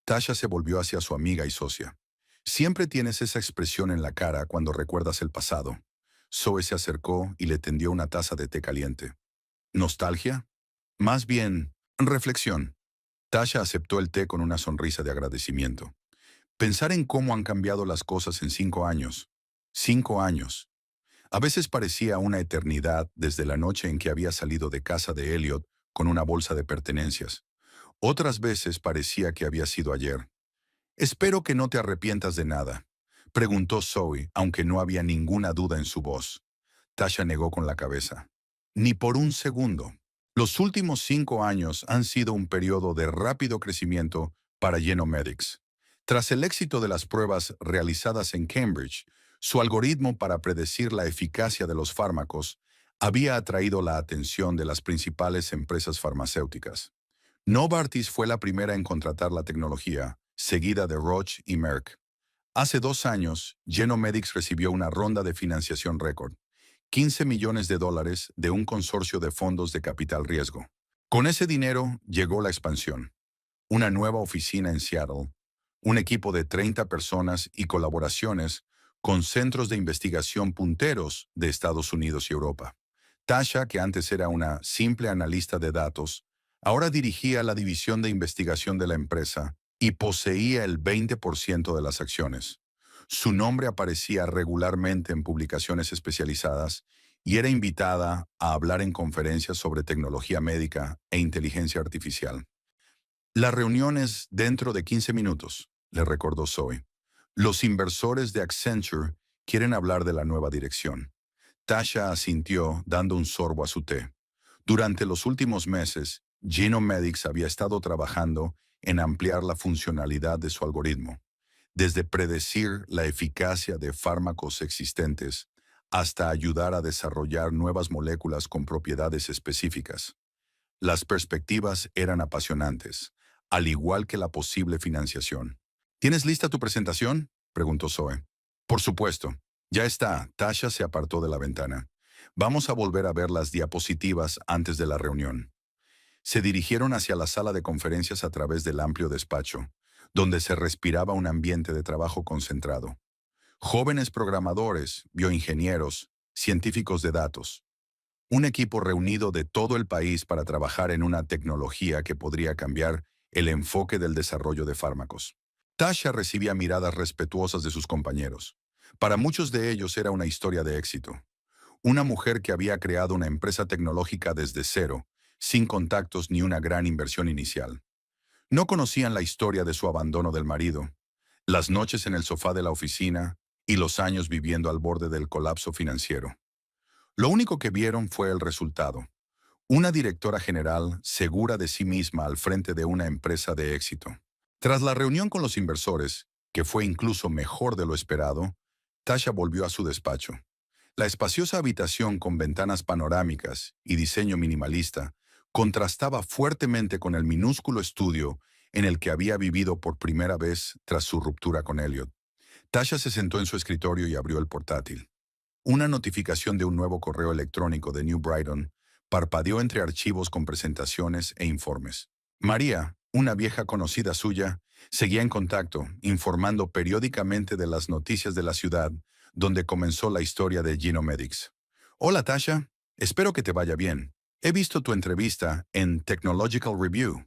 Tasha se volvió hacia su amiga y socia. Siempre tienes esa expresión en la cara cuando recuerdas el pasado. Zoe se acercó y le tendió una taza de té caliente. ¿Nostalgia? Más bien, reflexión. Tasha aceptó el té con una sonrisa de agradecimiento. Pensar en cómo han cambiado las cosas en 5 años. 5 años. A veces parecía una eternidad desde la noche en que había salido de casa de Elliot con una bolsa de pertenencias. Otras veces parecía que había sido ayer. «Espero que no te arrepientas de nada», preguntó Zoe, aunque no había ninguna duda en su voz. Tasha negó con la cabeza. «Ni por un segundo. Los últimos 5 años han sido un periodo de rápido crecimiento para Genomedics. Tras el éxito de las pruebas realizadas en Cambridge, su algoritmo para predecir la eficacia de los fármacos había atraído la atención de las principales empresas farmacéuticas. Novartis fue la primera en contratar la tecnología, seguida de Roche y Merck. Hace 2 años, Genomedics recibió una ronda de financiación récord, $15 millones de un consorcio de fondos de capital riesgo. Con ese dinero llegó la expansión. Una nueva oficina en Seattle, un equipo de 30 personas y colaboraciones con centros de investigación punteros de Estados Unidos y Europa. Tasha, que antes era una simple analista de datos, ahora dirigía la división de investigación de la empresa y poseía el 20% de las acciones. Su nombre aparecía regularmente en publicaciones especializadas y era invitada a hablar en conferencias sobre tecnología médica e inteligencia artificial. La reunión es dentro de 15 minutos, le recordó Zoe. Los inversores de Accenture quieren hablar de la nueva dirección. Tasha asintió dando un sorbo a su té. Durante los últimos meses, Genomedics había estado trabajando en ampliar la funcionalidad de su algoritmo, desde predecir la eficacia de fármacos existentes hasta ayudar a desarrollar nuevas moléculas con propiedades específicas. Las perspectivas eran apasionantes, al igual que la posible financiación. ¿Tienes lista tu presentación?, preguntó Zoe. Por supuesto. Ya está. Tasha se apartó de la ventana. Vamos a volver a ver las diapositivas antes de la reunión. Se dirigieron hacia la sala de conferencias a través del amplio despacho, donde se respiraba un ambiente de trabajo concentrado. Jóvenes programadores, bioingenieros, científicos de datos. Un equipo reunido de todo el país para trabajar en una tecnología que podría cambiar el enfoque del desarrollo de fármacos. Tasha recibía miradas respetuosas de sus compañeros. Para muchos de ellos era una historia de éxito. Una mujer que había creado una empresa tecnológica desde cero, sin contactos ni una gran inversión inicial. No conocían la historia de su abandono del marido, las noches en el sofá de la oficina y los años viviendo al borde del colapso financiero. Lo único que vieron fue el resultado. Una directora general segura de sí misma al frente de una empresa de éxito. Tras la reunión con los inversores, que fue incluso mejor de lo esperado, Tasha volvió a su despacho. La espaciosa habitación con ventanas panorámicas y diseño minimalista contrastaba fuertemente con el minúsculo estudio en el que había vivido por primera vez tras su ruptura con Elliot. Tasha se sentó en su escritorio y abrió el portátil. Una notificación de un nuevo correo electrónico de New Brighton parpadeó entre archivos con presentaciones e informes. María, una vieja conocida suya, seguía en contacto, informando periódicamente de las noticias de la ciudad, donde comenzó la historia de Genomedics. «Hola, Tasha. Espero que te vaya bien. He visto tu entrevista en Technological Review.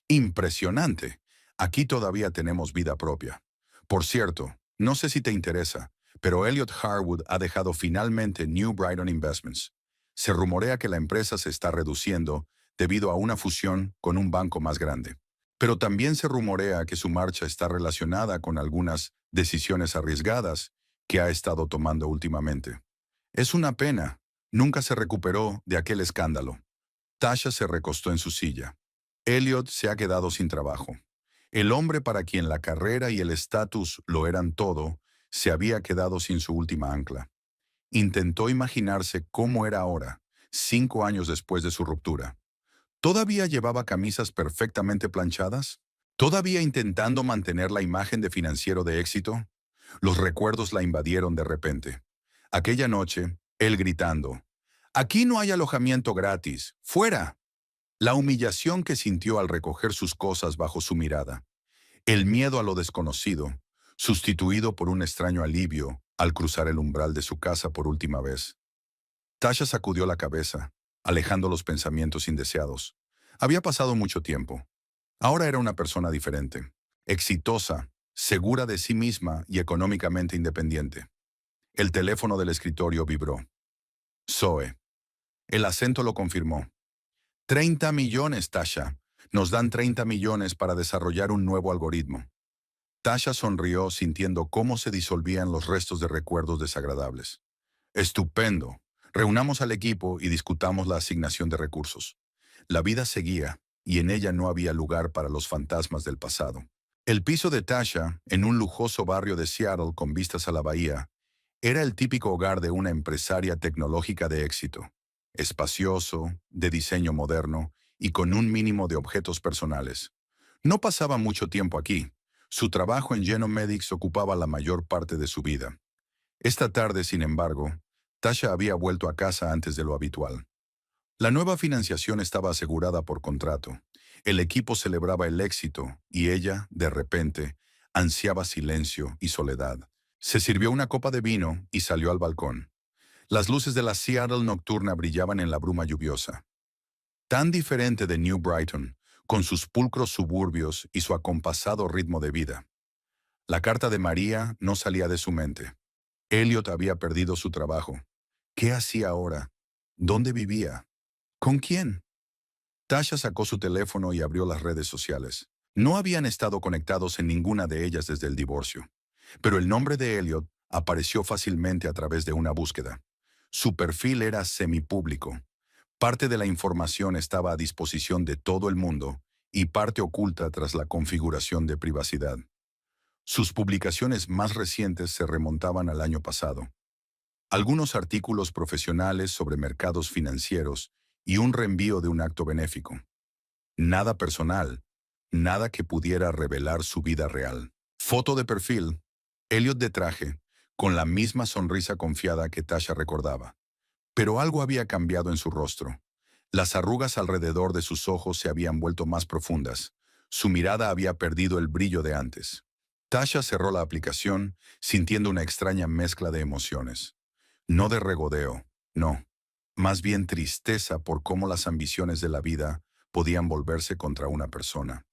Impresionante. Aquí todavía tenemos vida propia. Por cierto, no sé si te interesa, pero Elliot Harwood ha dejado finalmente New Brighton Investments. Se rumorea que la empresa se está reduciendo debido a una fusión con un banco más grande. Pero también se rumorea que su marcha está relacionada con algunas decisiones arriesgadas que ha estado tomando últimamente. Es una pena. Nunca se recuperó de aquel escándalo». Tasha se recostó en su silla. Elliot se ha quedado sin trabajo. El hombre para quien la carrera y el estatus lo eran todo, se había quedado sin su última ancla. Intentó imaginarse cómo era ahora, 5 años después de su ruptura. ¿Todavía llevaba camisas perfectamente planchadas? ¿Todavía intentando mantener la imagen de financiero de éxito? Los recuerdos la invadieron de repente. Aquella noche, él gritando, «Aquí no hay alojamiento gratis. ¡Fuera!». La humillación que sintió al recoger sus cosas bajo su mirada. El miedo a lo desconocido, sustituido por un extraño alivio al cruzar el umbral de su casa por última vez. Tasha sacudió la cabeza, alejando los pensamientos indeseados. Había pasado mucho tiempo. Ahora era una persona diferente, exitosa, segura de sí misma y económicamente independiente. El teléfono del escritorio vibró. Zoe. El acento lo confirmó. 30 millones, Tasha. Nos dan 30 millones para desarrollar un nuevo algoritmo. Tasha sonrió sintiendo cómo se disolvían los restos de recuerdos desagradables. Estupendo. Reunamos al equipo y discutamos la asignación de recursos. La vida seguía, y en ella no había lugar para los fantasmas del pasado. El piso de Tasha, en un lujoso barrio de Seattle con vistas a la bahía, era el típico hogar de una empresaria tecnológica de éxito. Espacioso, de diseño moderno y con un mínimo de objetos personales. No pasaba mucho tiempo aquí. Su trabajo en Genomedics ocupaba la mayor parte de su vida. Esta tarde, sin embargo, Tasha había vuelto a casa antes de lo habitual. La nueva financiación estaba asegurada por contrato. El equipo celebraba el éxito y ella, de repente, ansiaba silencio y soledad. Se sirvió una copa de vino y salió al balcón. Las luces de la Seattle nocturna brillaban en la bruma lluviosa. Tan diferente de New Brighton, con sus pulcros suburbios y su acompasado ritmo de vida. La carta de María no salía de su mente. Elliot había perdido su trabajo. ¿Qué hacía ahora? ¿Dónde vivía? ¿Con quién? Tasha sacó su teléfono y abrió las redes sociales. No habían estado conectados en ninguna de ellas desde el divorcio. Pero el nombre de Elliot apareció fácilmente a través de una búsqueda. Su perfil era semipúblico. Parte de la información estaba a disposición de todo el mundo y parte oculta tras la configuración de privacidad. Sus publicaciones más recientes se remontaban al año pasado. Algunos artículos profesionales sobre mercados financieros y un reenvío de un acto benéfico. Nada personal, nada que pudiera revelar su vida real. Foto de perfil, Elliot de traje, con la misma sonrisa confiada que Tasha recordaba. Pero algo había cambiado en su rostro. Las arrugas alrededor de sus ojos se habían vuelto más profundas. Su mirada había perdido el brillo de antes. Tasha cerró la aplicación, sintiendo una extraña mezcla de emociones. No de regodeo, no. Más bien tristeza por cómo las ambiciones de la vida podían volverse contra una persona.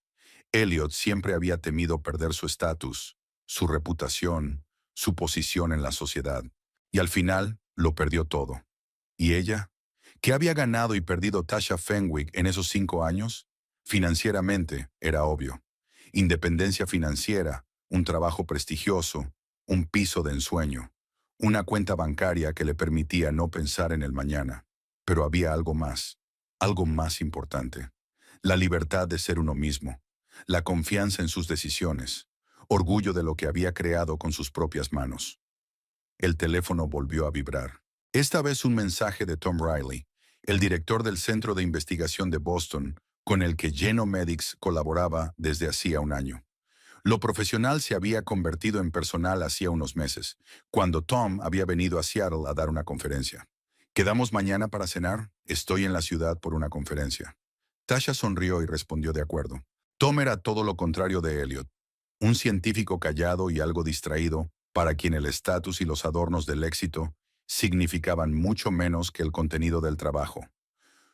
Elliot siempre había temido perder su estatus, su reputación, su posición en la sociedad. Y al final, lo perdió todo. ¿Y ella? ¿Qué había ganado y perdido Tasha Fenwick en esos 5 años? Financieramente, era obvio. Independencia financiera, un trabajo prestigioso, un piso de ensueño, una cuenta bancaria que le permitía no pensar en el mañana. Pero había algo más importante. La libertad de ser uno mismo, la confianza en sus decisiones, orgullo de lo que había creado con sus propias manos. El teléfono volvió a vibrar. Esta vez un mensaje de Tom Riley, el director del Centro de Investigación de Boston, con el que Genomedics colaboraba desde hacía un año. Lo profesional se había convertido en personal hacía unos meses, cuando Tom había venido a Seattle a dar una conferencia. ¿Quedamos mañana para cenar? Estoy en la ciudad por una conferencia. Tasha sonrió y respondió de acuerdo. Tom era todo lo contrario de Elliot. Un científico callado y algo distraído, para quien el estatus y los adornos del éxito significaban mucho menos que el contenido del trabajo.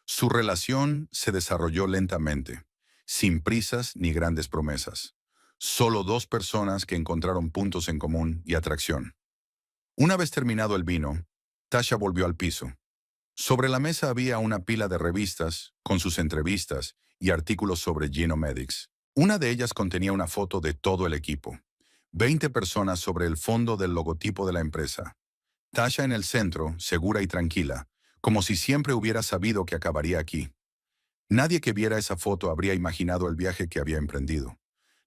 Su relación se desarrolló lentamente, sin prisas ni grandes promesas. Solo dos personas que encontraron puntos en común y atracción. Una vez terminado el vino, Tasha volvió al piso. Sobre la mesa había una pila de revistas, con sus entrevistas y artículos sobre Genomedics. Una de ellas contenía una foto de todo el equipo. 20 personas sobre el fondo del logotipo de la empresa. Tasha en el centro, segura y tranquila, como si siempre hubiera sabido que acabaría aquí. Nadie que viera esa foto habría imaginado el viaje que había emprendido.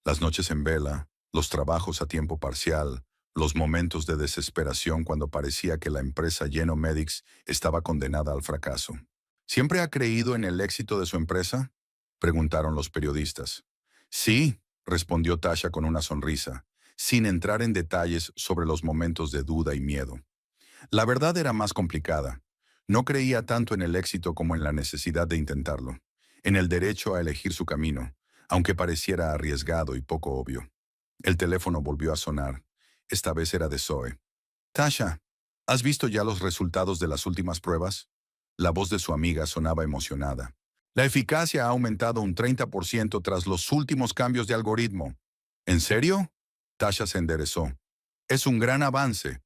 Las noches en vela, los trabajos a tiempo parcial, los momentos de desesperación cuando parecía que la empresa Genomedics estaba condenada al fracaso. ¿Siempre ha creído en el éxito de su empresa?, preguntaron los periodistas. Sí, respondió Tasha con una sonrisa, sin entrar en detalles sobre los momentos de duda y miedo. La verdad era más complicada. No creía tanto en el éxito como en la necesidad de intentarlo, en el derecho a elegir su camino, aunque pareciera arriesgado y poco obvio. El teléfono volvió a sonar. Esta vez era de Zoe. Tasha, ¿has visto ya los resultados de las últimas pruebas? La voz de su amiga sonaba emocionada. La eficacia ha aumentado un 30% tras los últimos cambios de algoritmo. ¿En serio? Tasha se enderezó. Es un gran avance.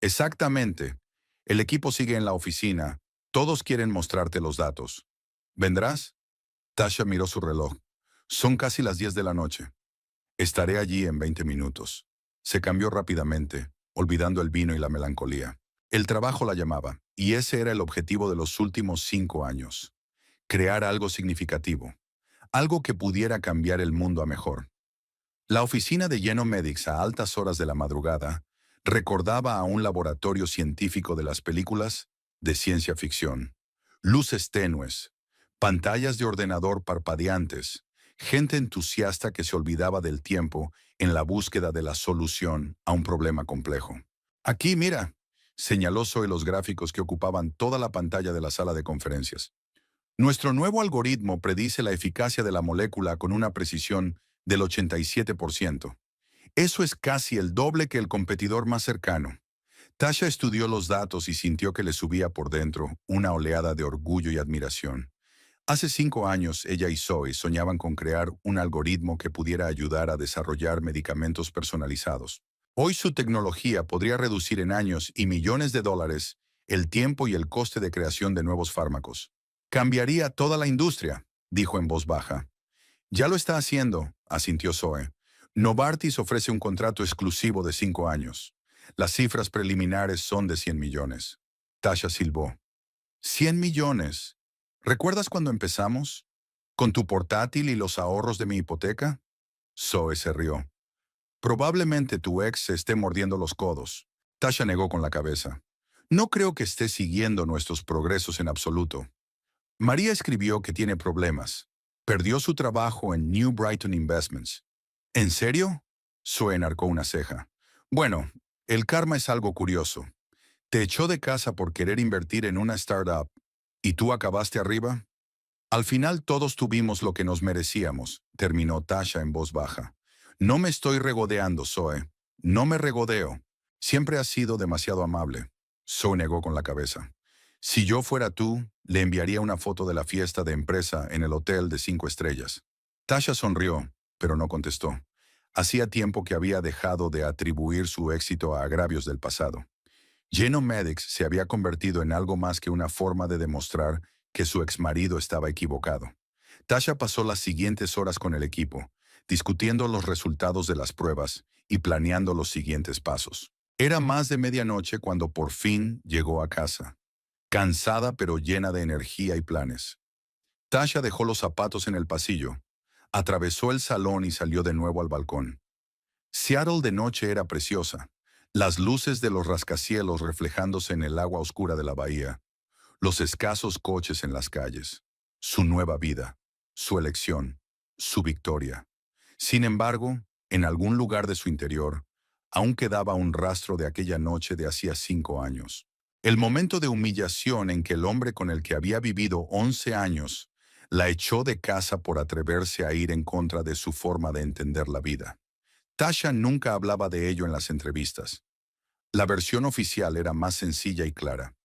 Exactamente. El equipo sigue en la oficina. Todos quieren mostrarte los datos. ¿Vendrás? Tasha miró su reloj. Son casi las 10 de la noche. Estaré allí en 20 minutos. Se cambió rápidamente, olvidando el vino y la melancolía. El trabajo la llamaba, y ese era el objetivo de los últimos 5 años. Crear algo significativo. Algo que pudiera cambiar el mundo a mejor. La oficina de Genomedics a altas horas de la madrugada recordaba a un laboratorio científico de las películas de ciencia ficción. Luces tenues, pantallas de ordenador parpadeantes, gente entusiasta que se olvidaba del tiempo en la búsqueda de la solución a un problema complejo. Aquí, mira, señaló Zoe los gráficos que ocupaban toda la pantalla de la sala de conferencias. Nuestro nuevo algoritmo predice la eficacia de la molécula con una precisión del 87%. Eso es casi el doble que el competidor más cercano. Tasha estudió los datos y sintió que le subía por dentro una oleada de orgullo y admiración. Hace 5 años, ella y Zoe soñaban con crear un algoritmo que pudiera ayudar a desarrollar medicamentos personalizados. Hoy su tecnología podría reducir en años y millones de dólares el tiempo y el coste de creación de nuevos fármacos. Cambiaría toda la industria, dijo en voz baja. Ya lo está haciendo, asintió Zoe. Novartis ofrece un contrato exclusivo de 5 años. Las cifras preliminares son de 100 millones. Tasha silbó. ¿100 millones? ¿Recuerdas cuando empezamos? ¿Con tu portátil y los ahorros de mi hipoteca? Zoe se rió. Probablemente tu ex se esté mordiendo los codos. Tasha negó con la cabeza. No creo que esté siguiendo nuestros progresos en absoluto. María escribió que tiene problemas. Perdió su trabajo en New Brighton Investments. ¿En serio? Zoe enarcó una ceja. Bueno, el karma es algo curioso. Te echó de casa por querer invertir en una startup. ¿Y tú acabaste arriba? Al final todos tuvimos lo que nos merecíamos, terminó Tasha en voz baja. No me estoy regodeando, Zoe. No me regodeo. Siempre has sido demasiado amable. Zoe negó con la cabeza. Si yo fuera tú, le enviaría una foto de la fiesta de empresa en el hotel de 5 estrellas. Tasha sonrió, pero no contestó. Hacía tiempo que había dejado de atribuir su éxito a agravios del pasado. Genomedics se había convertido en algo más que una forma de demostrar que su exmarido estaba equivocado. Tasha pasó las siguientes horas con el equipo, discutiendo los resultados de las pruebas y planeando los siguientes pasos. Era más de medianoche cuando por fin llegó a casa, cansada pero llena de energía y planes. Tasha dejó los zapatos en el pasillo, atravesó el salón y salió de nuevo al balcón. Seattle de noche era preciosa, las luces de los rascacielos reflejándose en el agua oscura de la bahía, los escasos coches en las calles, su nueva vida, su elección, su victoria. Sin embargo, en algún lugar de su interior, aún quedaba un rastro de aquella noche de hacía 5 años. El momento de humillación en que el hombre con el que había vivido 11 años la echó de casa por atreverse a ir en contra de su forma de entender la vida. Tasha nunca hablaba de ello en las entrevistas. La versión oficial era más sencilla y clara.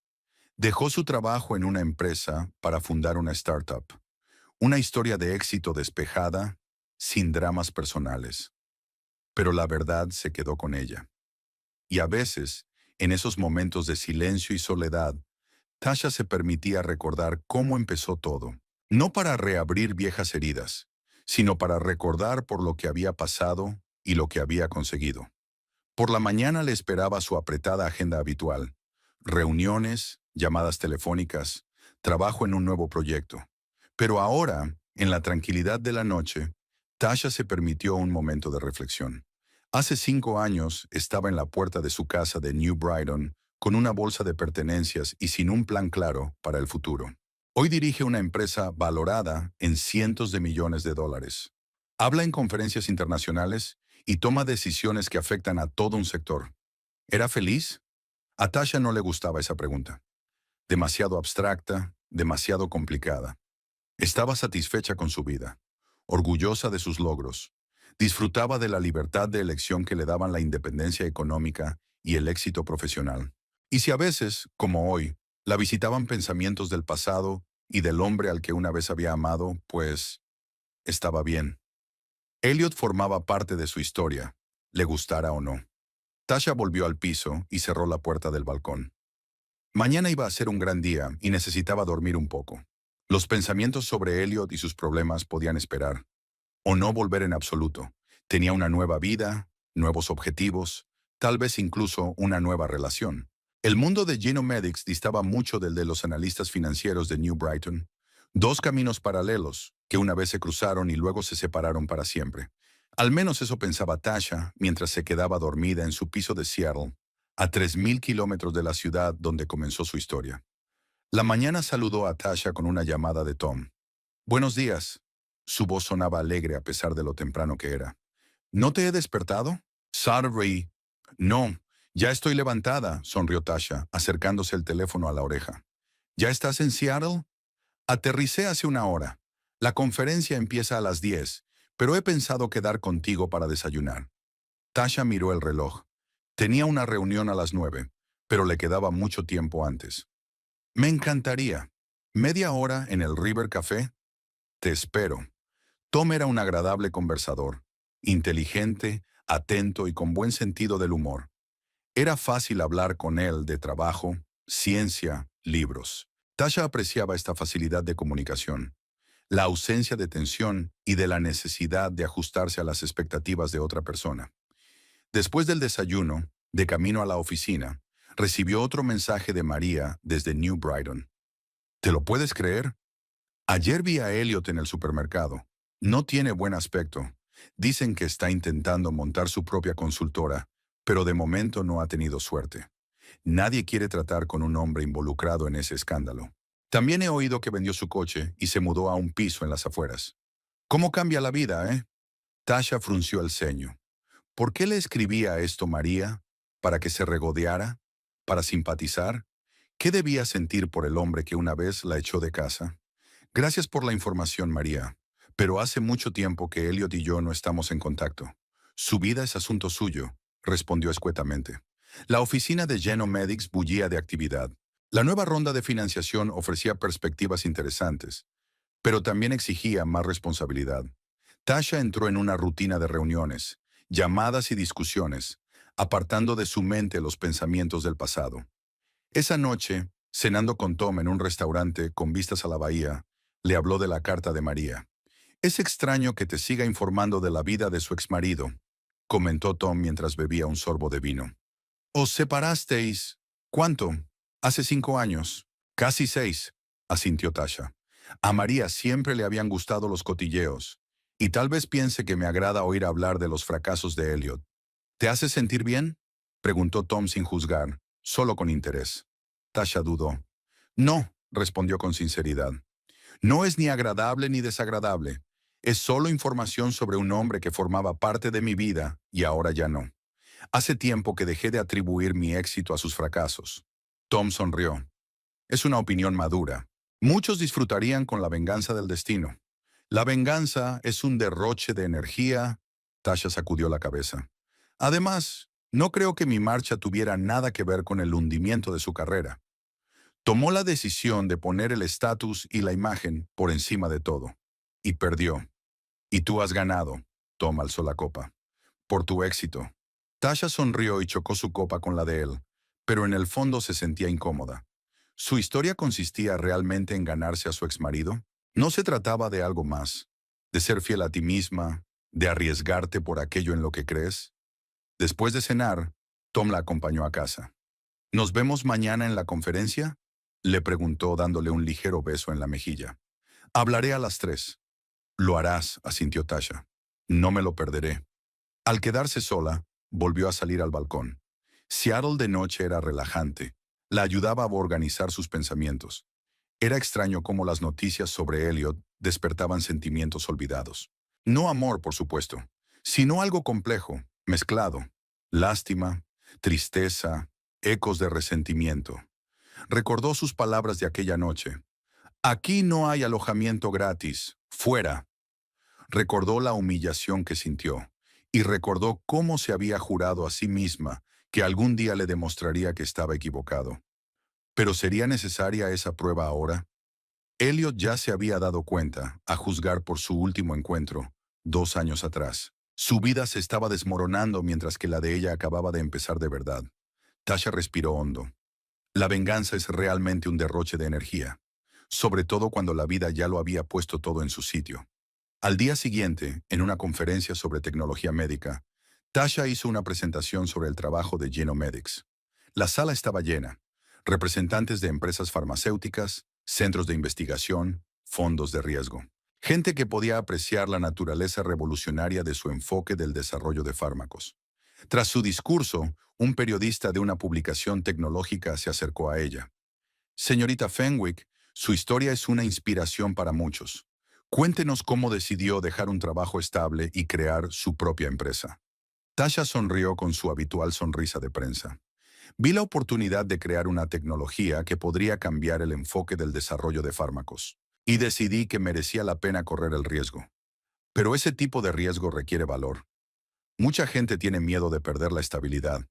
Dejó su trabajo en una empresa para fundar una startup. Una historia de éxito despejada, sin dramas personales. Pero la verdad se quedó con ella. Y a veces, en esos momentos de silencio y soledad, Tasha se permitía recordar cómo empezó todo. No para reabrir viejas heridas, sino para recordar por lo que había pasado y lo que había conseguido. Por la mañana le esperaba su apretada agenda habitual. Reuniones, llamadas telefónicas, trabajo en un nuevo proyecto. Pero ahora, en la tranquilidad de la noche, Tasha se permitió un momento de reflexión. Hace 5 años estaba en la puerta de su casa de New Brighton con una bolsa de pertenencias y sin un plan claro para el futuro. Hoy dirige una empresa valorada en cientos de millones de dólares. Habla en conferencias internacionales y toma decisiones que afectan a todo un sector. ¿Era feliz? A Tasha no le gustaba esa pregunta. Demasiado abstracta, demasiado complicada. Estaba satisfecha con su vida, orgullosa de sus logros. Disfrutaba de la libertad de elección que le daban la independencia económica y el éxito profesional. Y si a veces, como hoy, la visitaban pensamientos del pasado y del hombre al que una vez había amado, pues estaba bien. Elliot formaba parte de su historia, le gustara o no. Tasha volvió al piso y cerró la puerta del balcón. Mañana iba a ser un gran día y necesitaba dormir un poco. Los pensamientos sobre Elliot y sus problemas podían esperar, o no volver en absoluto. Tenía una nueva vida, nuevos objetivos, tal vez incluso una nueva relación. El mundo de Genomedics distaba mucho del de los analistas financieros de New Brighton. Dos caminos paralelos, que una vez se cruzaron y luego se separaron para siempre. Al menos eso pensaba Tasha mientras se quedaba dormida en su piso de Seattle, a 3.000 kilómetros de la ciudad donde comenzó su historia. La mañana saludó a Tasha con una llamada de Tom. «Buenos días». Su voz sonaba alegre a pesar de lo temprano que era. «¿No te he despertado?» «Sorry». «No, ya estoy levantada», sonrió Tasha, acercándose el teléfono a la oreja. «¿Ya estás en Seattle?» «Aterricé hace una hora. La conferencia empieza a las 10, pero he pensado quedar contigo para desayunar». Tasha miró el reloj. Tenía una reunión a las 9, pero le quedaba mucho tiempo antes. «Me encantaría. ¿Media hora en el River Café?» «Te espero». Tom era un agradable conversador, inteligente, atento y con buen sentido del humor. Era fácil hablar con él de trabajo, ciencia, libros. Tasha apreciaba esta facilidad de comunicación, la ausencia de tensión y de la necesidad de ajustarse a las expectativas de otra persona. Después del desayuno, de camino a la oficina, recibió otro mensaje de María desde New Brighton. ¿Te lo puedes creer? Ayer vi a Elliot en el supermercado. No tiene buen aspecto. Dicen que está intentando montar su propia consultora, pero de momento no ha tenido suerte. Nadie quiere tratar con un hombre involucrado en ese escándalo. También he oído que vendió su coche y se mudó a un piso en las afueras. ¿Cómo cambia la vida, eh? Tasha frunció el ceño. ¿Por qué le escribía esto María? ¿Para que se regodeara? ¿Para simpatizar? ¿Qué debía sentir por el hombre que una vez la echó de casa? Gracias por la información, María. Pero hace mucho tiempo que Elliot y yo no estamos en contacto. Su vida es asunto suyo, respondió escuetamente. La oficina de Genomedics bullía de actividad. La nueva ronda de financiación ofrecía perspectivas interesantes, pero también exigía más responsabilidad. Tasha entró en una rutina de reuniones, llamadas y discusiones, apartando de su mente los pensamientos del pasado. Esa noche, cenando con Tom en un restaurante con vistas a la bahía, le habló de la carta de María. «Es extraño que te siga informando de la vida de su exmarido», comentó Tom mientras bebía un sorbo de vino. «¿Os separasteis? ¿Cuánto?» «Hace 5 años. Casi 6», asintió Tasha. A María siempre le habían gustado los cotilleos, y tal vez piense que me agrada oír hablar de los fracasos de Elliot. «¿Te hace sentir bien?», preguntó Tom sin juzgar, solo con interés. Tasha dudó. «No», respondió con sinceridad. «No es ni agradable ni desagradable. Es solo información sobre un hombre que formaba parte de mi vida y ahora ya no. Hace tiempo que dejé de atribuir mi éxito a sus fracasos». Tom sonrió. «Es una opinión madura. Muchos disfrutarían con la venganza del destino. La venganza es un derroche de energía». Tasha sacudió la cabeza. «Además, no creo que mi marcha tuviera nada que ver con el hundimiento de su carrera. Tomó la decisión de poner el estatus y la imagen por encima de todo. Y perdió. Y tú has ganado». Tom alzó la copa. «Por tu éxito». Tasha sonrió y chocó su copa con la de él, pero en el fondo se sentía incómoda. ¿Su historia consistía realmente en ganarse a su exmarido? ¿No se trataba de algo más? ¿De ser fiel a ti misma? ¿De arriesgarte por aquello en lo que crees? Después de cenar, Tom la acompañó a casa. «¿Nos vemos mañana en la conferencia?», le preguntó dándole un ligero beso en la mejilla. «Hablaré a las 3». «Lo harás», asintió Tasha. No me lo perderé. Al quedarse sola, volvió a salir al balcón. Seattle de noche era relajante. La ayudaba a organizar sus pensamientos. Era extraño cómo las noticias sobre Elliot despertaban sentimientos olvidados. No amor, por supuesto, sino algo complejo, mezclado. Lástima, tristeza, ecos de resentimiento. Recordó sus palabras de aquella noche. Aquí no hay alojamiento gratis. Fuera. Recordó la humillación que sintió y recordó cómo se había jurado a sí misma que algún día le demostraría que estaba equivocado. ¿Pero sería necesaria esa prueba ahora? Elliot ya se había dado cuenta, a juzgar por su último encuentro, 2 años atrás. Su vida se estaba desmoronando mientras que la de ella acababa de empezar de verdad. Tasha respiró hondo. La venganza es realmente un derroche de energía, sobre todo cuando la vida ya lo había puesto todo en su sitio. Al día siguiente, en una conferencia sobre tecnología médica, Tasha hizo una presentación sobre el trabajo de Genomedics. La sala estaba llena. Representantes de empresas farmacéuticas, centros de investigación, fondos de riesgo. Gente que podía apreciar la naturaleza revolucionaria de su enfoque del desarrollo de fármacos. Tras su discurso, un periodista de una publicación tecnológica se acercó a ella. Señorita Fenwick, su historia es una inspiración para muchos. Cuéntenos cómo decidió dejar un trabajo estable y crear su propia empresa. Tasha sonrió con su habitual sonrisa de prensa. Vi la oportunidad de crear una tecnología que podría cambiar el enfoque del desarrollo de fármacos. Y decidí que merecía la pena correr el riesgo. Pero ese tipo de riesgo requiere valor. Mucha gente tiene miedo de perder la estabilidad.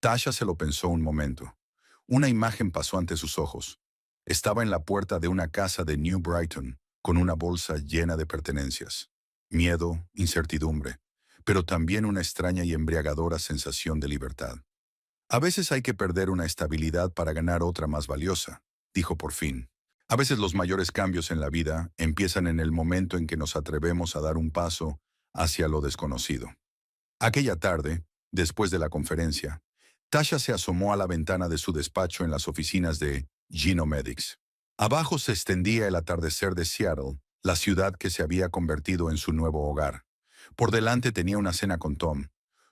Tasha se lo pensó un momento. Una imagen pasó ante sus ojos. Estaba en la puerta de una casa de New Brighton, con una bolsa llena de pertenencias. Miedo, incertidumbre, pero también una extraña y embriagadora sensación de libertad. A veces hay que perder una estabilidad para ganar otra más valiosa, dijo por fin. A veces los mayores cambios en la vida empiezan en el momento en que nos atrevemos a dar un paso hacia lo desconocido. Aquella tarde, después de la conferencia, Tasha se asomó a la ventana de su despacho en las oficinas de Genomedics. Abajo se extendía el atardecer de Seattle, la ciudad que se había convertido en su nuevo hogar. Por delante tenía una cena con Tom,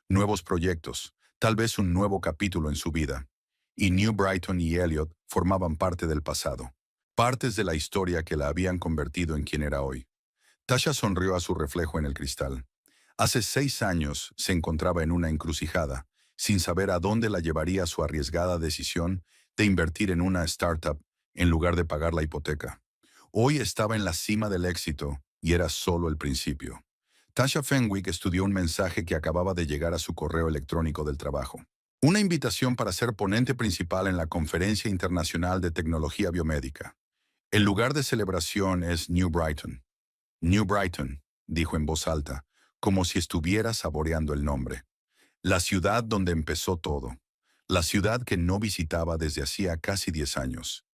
nuevos proyectos, tal vez un nuevo capítulo en su vida. Y New Brighton y Elliot formaban parte del pasado, partes de la historia que la habían convertido en quien era hoy. Tasha sonrió a su reflejo en el cristal. Hace 6 años se encontraba en una encrucijada, sin saber a dónde la llevaría su arriesgada decisión de invertir en una startup en lugar de pagar la hipoteca. Hoy estaba en la cima del éxito y era solo el principio. Tasha Fenwick estudió un mensaje que acababa de llegar a su correo electrónico del trabajo. Una invitación para ser ponente principal en la Conferencia Internacional de Tecnología Biomédica. El lugar de celebración es New Brighton. New Brighton, dijo en voz alta, como si estuviera saboreando el nombre. La ciudad donde empezó todo. La ciudad que no visitaba desde hacía casi 10 años.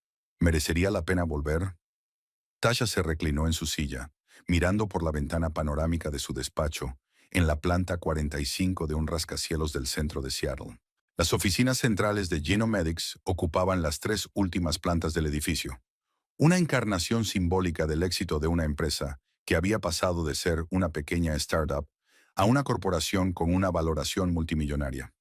¿Merecería la pena volver? Tasha se reclinó en su silla, mirando por la ventana panorámica de su despacho, en la planta 45 de un rascacielos del centro de Seattle. Las oficinas centrales de Genomedics ocupaban las 3 últimas plantas del edificio. Una encarnación simbólica del éxito de una empresa que había pasado de ser una pequeña startup a una corporación con una valoración multimillonaria.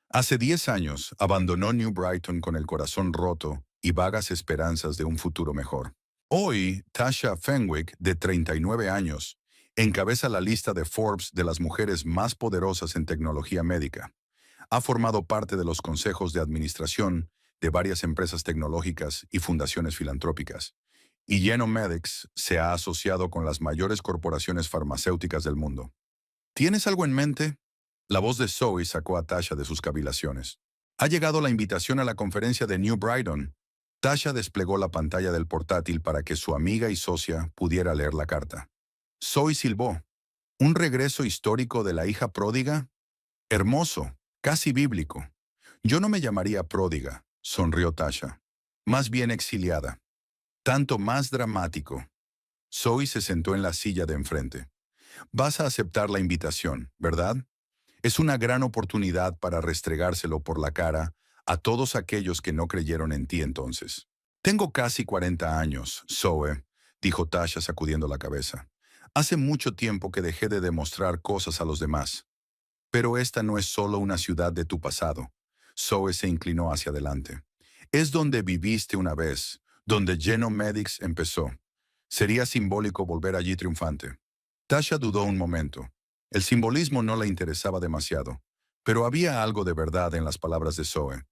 Hace 10 años abandonó New Brighton con el corazón roto y vagas esperanzas de un futuro mejor. Hoy, Tasha Fenwick, de 39 años, encabeza la lista de Forbes de las mujeres más poderosas en tecnología médica. Ha formado parte de los consejos de administración de varias empresas tecnológicas y fundaciones filantrópicas. Y Genomedics se ha asociado con las mayores corporaciones farmacéuticas del mundo. ¿Tienes algo en mente? La voz de Zoe sacó a Tasha de sus cavilaciones. Ha llegado la invitación a la conferencia de New Brighton. Tasha desplegó la pantalla del portátil para que su amiga y socia pudiera leer la carta. Zoe silbó. ¿Un regreso histórico de la hija pródiga? Hermoso, casi bíblico. Yo no me llamaría pródiga, sonrió Tasha. Más bien exiliada. Tanto más dramático. Zoe se sentó en la silla de enfrente. Vas a aceptar la invitación, ¿verdad? Es una gran oportunidad para restregárselo por la cara a todos aquellos que no creyeron en ti entonces. Tengo casi 40 años, Zoe, dijo Tasha sacudiendo la cabeza. Hace mucho tiempo que dejé de demostrar cosas a los demás. Pero esta no es solo una ciudad de tu pasado. Zoe se inclinó hacia adelante. Es donde viviste una vez, donde Genomedics empezó. Sería simbólico volver allí triunfante. Tasha dudó un momento. El simbolismo no le interesaba demasiado, pero había algo de verdad en las palabras de Zoe.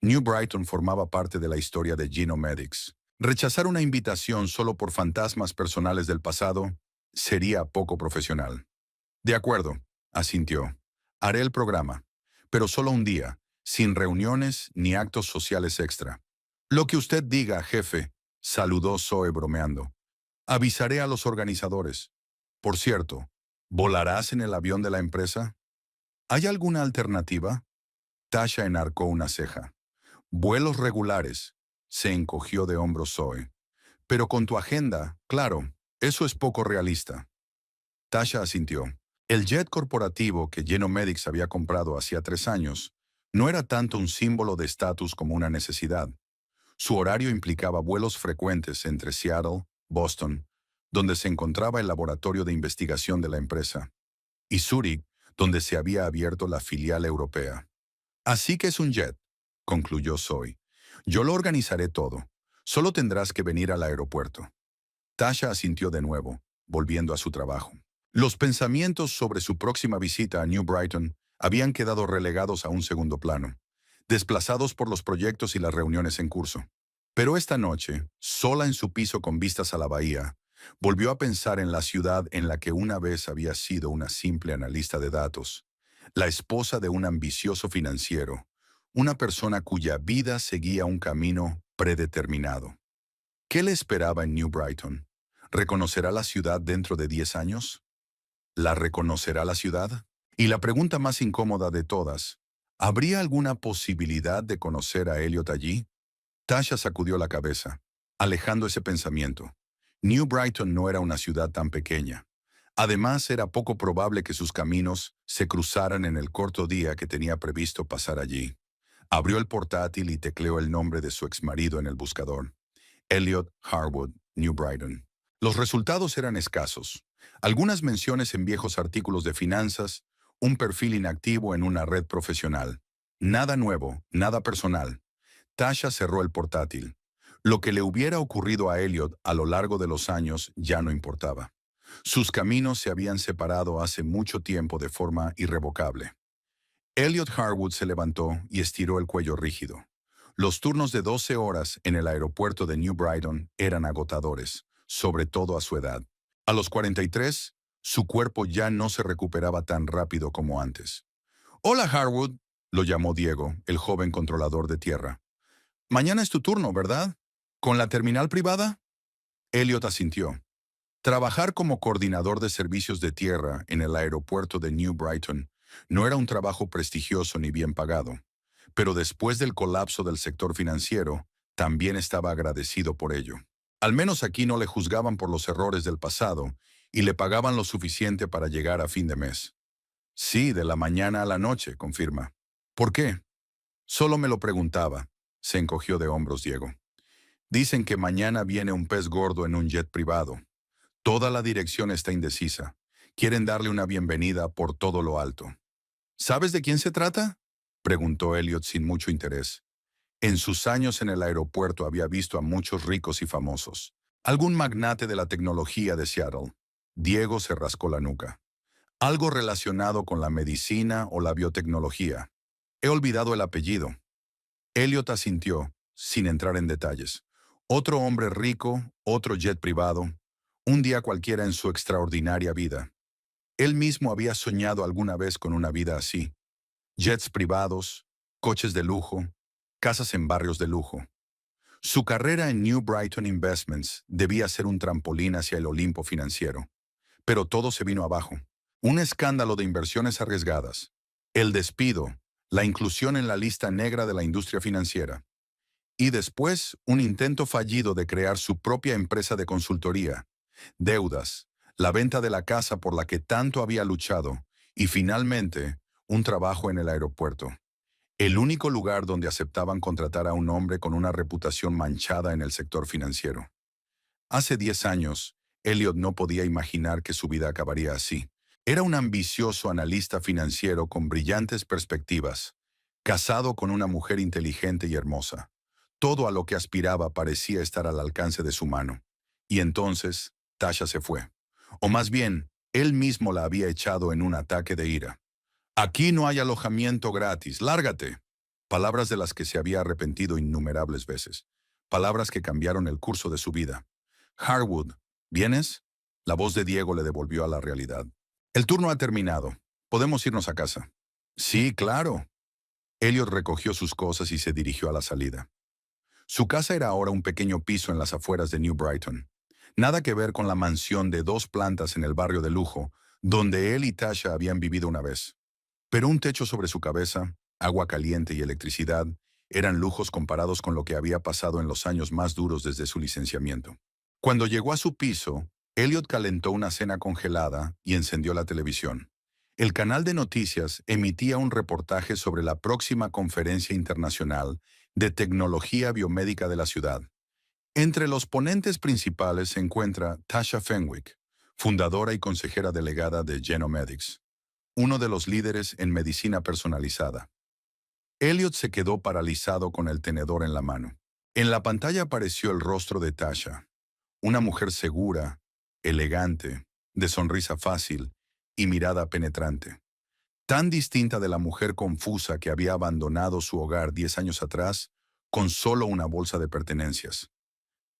New Brighton formaba parte de la historia de Genomedics. Rechazar una invitación solo por fantasmas personales del pasado sería poco profesional. De acuerdo, asintió. Haré el programa, pero solo un día, sin reuniones ni actos sociales extra. Lo que usted diga, jefe, saludó Zoe bromeando. Avisaré a los organizadores. Por cierto, ¿volarás en el avión de la empresa? ¿Hay alguna alternativa? Tasha enarcó una ceja. Vuelos regulares. Se encogió de hombros Zoe. Pero con tu agenda, claro, eso es poco realista. Tasha asintió. El jet corporativo que Genomedics había comprado hacía 3 años no era tanto un símbolo de estatus como una necesidad. Su horario implicaba vuelos frecuentes entre Seattle, Boston, donde se encontraba el laboratorio de investigación de la empresa, y Zúrich, donde se había abierto la filial europea. Así que es un jet, concluyó Zoe. Yo lo organizaré todo. Solo tendrás que venir al aeropuerto. Tasha asintió de nuevo, volviendo a su trabajo. Los pensamientos sobre su próxima visita a New Brighton habían quedado relegados a un segundo plano, desplazados por los proyectos y las reuniones en curso. Pero esta noche, sola en su piso con vistas a la bahía, volvió a pensar en la ciudad en la que una vez había sido una simple analista de datos, la esposa de un ambicioso financiero, una persona cuya vida seguía un camino predeterminado. ¿Qué le esperaba en New Brighton? ¿Reconocerá la ciudad dentro de 10 años? ¿La reconocerá la ciudad? Y la pregunta más incómoda de todas, ¿habría alguna posibilidad de conocer a Elliot allí? Tasha sacudió la cabeza, alejando ese pensamiento. New Brighton no era una ciudad tan pequeña. Además, era poco probable que sus caminos se cruzaran en el corto día que tenía previsto pasar allí. Abrió el portátil y tecleó el nombre de su exmarido en el buscador. Elliot Harwood, New Brighton. Los resultados eran escasos. Algunas menciones en viejos artículos de finanzas, un perfil inactivo en una red profesional. Nada nuevo, nada personal. Tasha cerró el portátil. Lo que le hubiera ocurrido a Elliot a lo largo de los años ya no importaba. Sus caminos se habían separado hace mucho tiempo de forma irrevocable. Elliot Harwood se levantó y estiró el cuello rígido. Los turnos de 12 horas en el aeropuerto de New Brighton eran agotadores, sobre todo a su edad. A los 43, su cuerpo ya no se recuperaba tan rápido como antes. «Hola, Harwood», lo llamó Diego, el joven controlador de tierra. «Mañana es tu turno, ¿verdad? ¿Con la terminal privada?» Elliot asintió. Trabajar como coordinador de servicios de tierra en el aeropuerto de New Brighton no era un trabajo prestigioso ni bien pagado, pero después del colapso del sector financiero, también estaba agradecido por ello. Al menos aquí no le juzgaban por los errores del pasado y le pagaban lo suficiente para llegar a fin de mes. Sí, de la mañana a la noche, confirma. ¿Por qué? Solo me lo preguntaba. Se encogió de hombros Diego. Dicen que mañana viene un pez gordo en un jet privado. Toda la dirección está indecisa. Quieren darle una bienvenida por todo lo alto. ¿Sabes de quién se trata?, preguntó Elliot sin mucho interés. En sus años en el aeropuerto había visto a muchos ricos y famosos. Algún magnate de la tecnología de Seattle. Diego se rascó la nuca. Algo relacionado con la medicina o la biotecnología. He olvidado el apellido. Elliot asintió, sin entrar en detalles. Otro hombre rico, otro jet privado, un día cualquiera en su extraordinaria vida. Él mismo había soñado alguna vez con una vida así. Jets privados, coches de lujo, casas en barrios de lujo. Su carrera en New Brighton Investments debía ser un trampolín hacia el Olimpo financiero. Pero todo se vino abajo. Un escándalo de inversiones arriesgadas. El despido, la inclusión en la lista negra de la industria financiera. Y después, un intento fallido de crear su propia empresa de consultoría. Deudas, la venta de la casa por la que tanto había luchado y finalmente, un trabajo en el aeropuerto. El único lugar donde aceptaban contratar a un hombre con una reputación manchada en el sector financiero. Hace 10 años, Elliot no podía imaginar que su vida acabaría así. Era un ambicioso analista financiero con brillantes perspectivas, casado con una mujer inteligente y hermosa. Todo a lo que aspiraba parecía estar al alcance de su mano. Y entonces, Tasha se fue. O más bien, él mismo la había echado en un ataque de ira. Aquí no hay alojamiento gratis, lárgate. Palabras de las que se había arrepentido innumerables veces. Palabras que cambiaron el curso de su vida. Harwood, ¿vienes? La voz de Diego le devolvió a la realidad. El turno ha terminado. Podemos irnos a casa. Sí, claro. Elliot recogió sus cosas y se dirigió a la salida. Su casa era ahora un pequeño piso en las afueras de New Brighton. Nada que ver con la mansión de 2 plantas en el barrio de lujo, donde él y Tasha habían vivido una vez. Pero un techo sobre su cabeza, agua caliente y electricidad eran lujos comparados con lo que había pasado en los años más duros desde su licenciamiento. Cuando llegó a su piso, Elliot calentó una cena congelada y encendió la televisión. El canal de noticias emitía un reportaje sobre la próxima conferencia internacional de tecnología biomédica de la ciudad. Entre los ponentes principales se encuentra Tasha Fenwick, fundadora y consejera delegada de Genomedics, uno de los líderes en medicina personalizada. Elliot se quedó paralizado con el tenedor en la mano. En la pantalla apareció el rostro de Tasha, una mujer segura, elegante, de sonrisa fácil y mirada penetrante. Tan distinta de la mujer confusa que había abandonado su hogar 10 años atrás con solo una bolsa de pertenencias.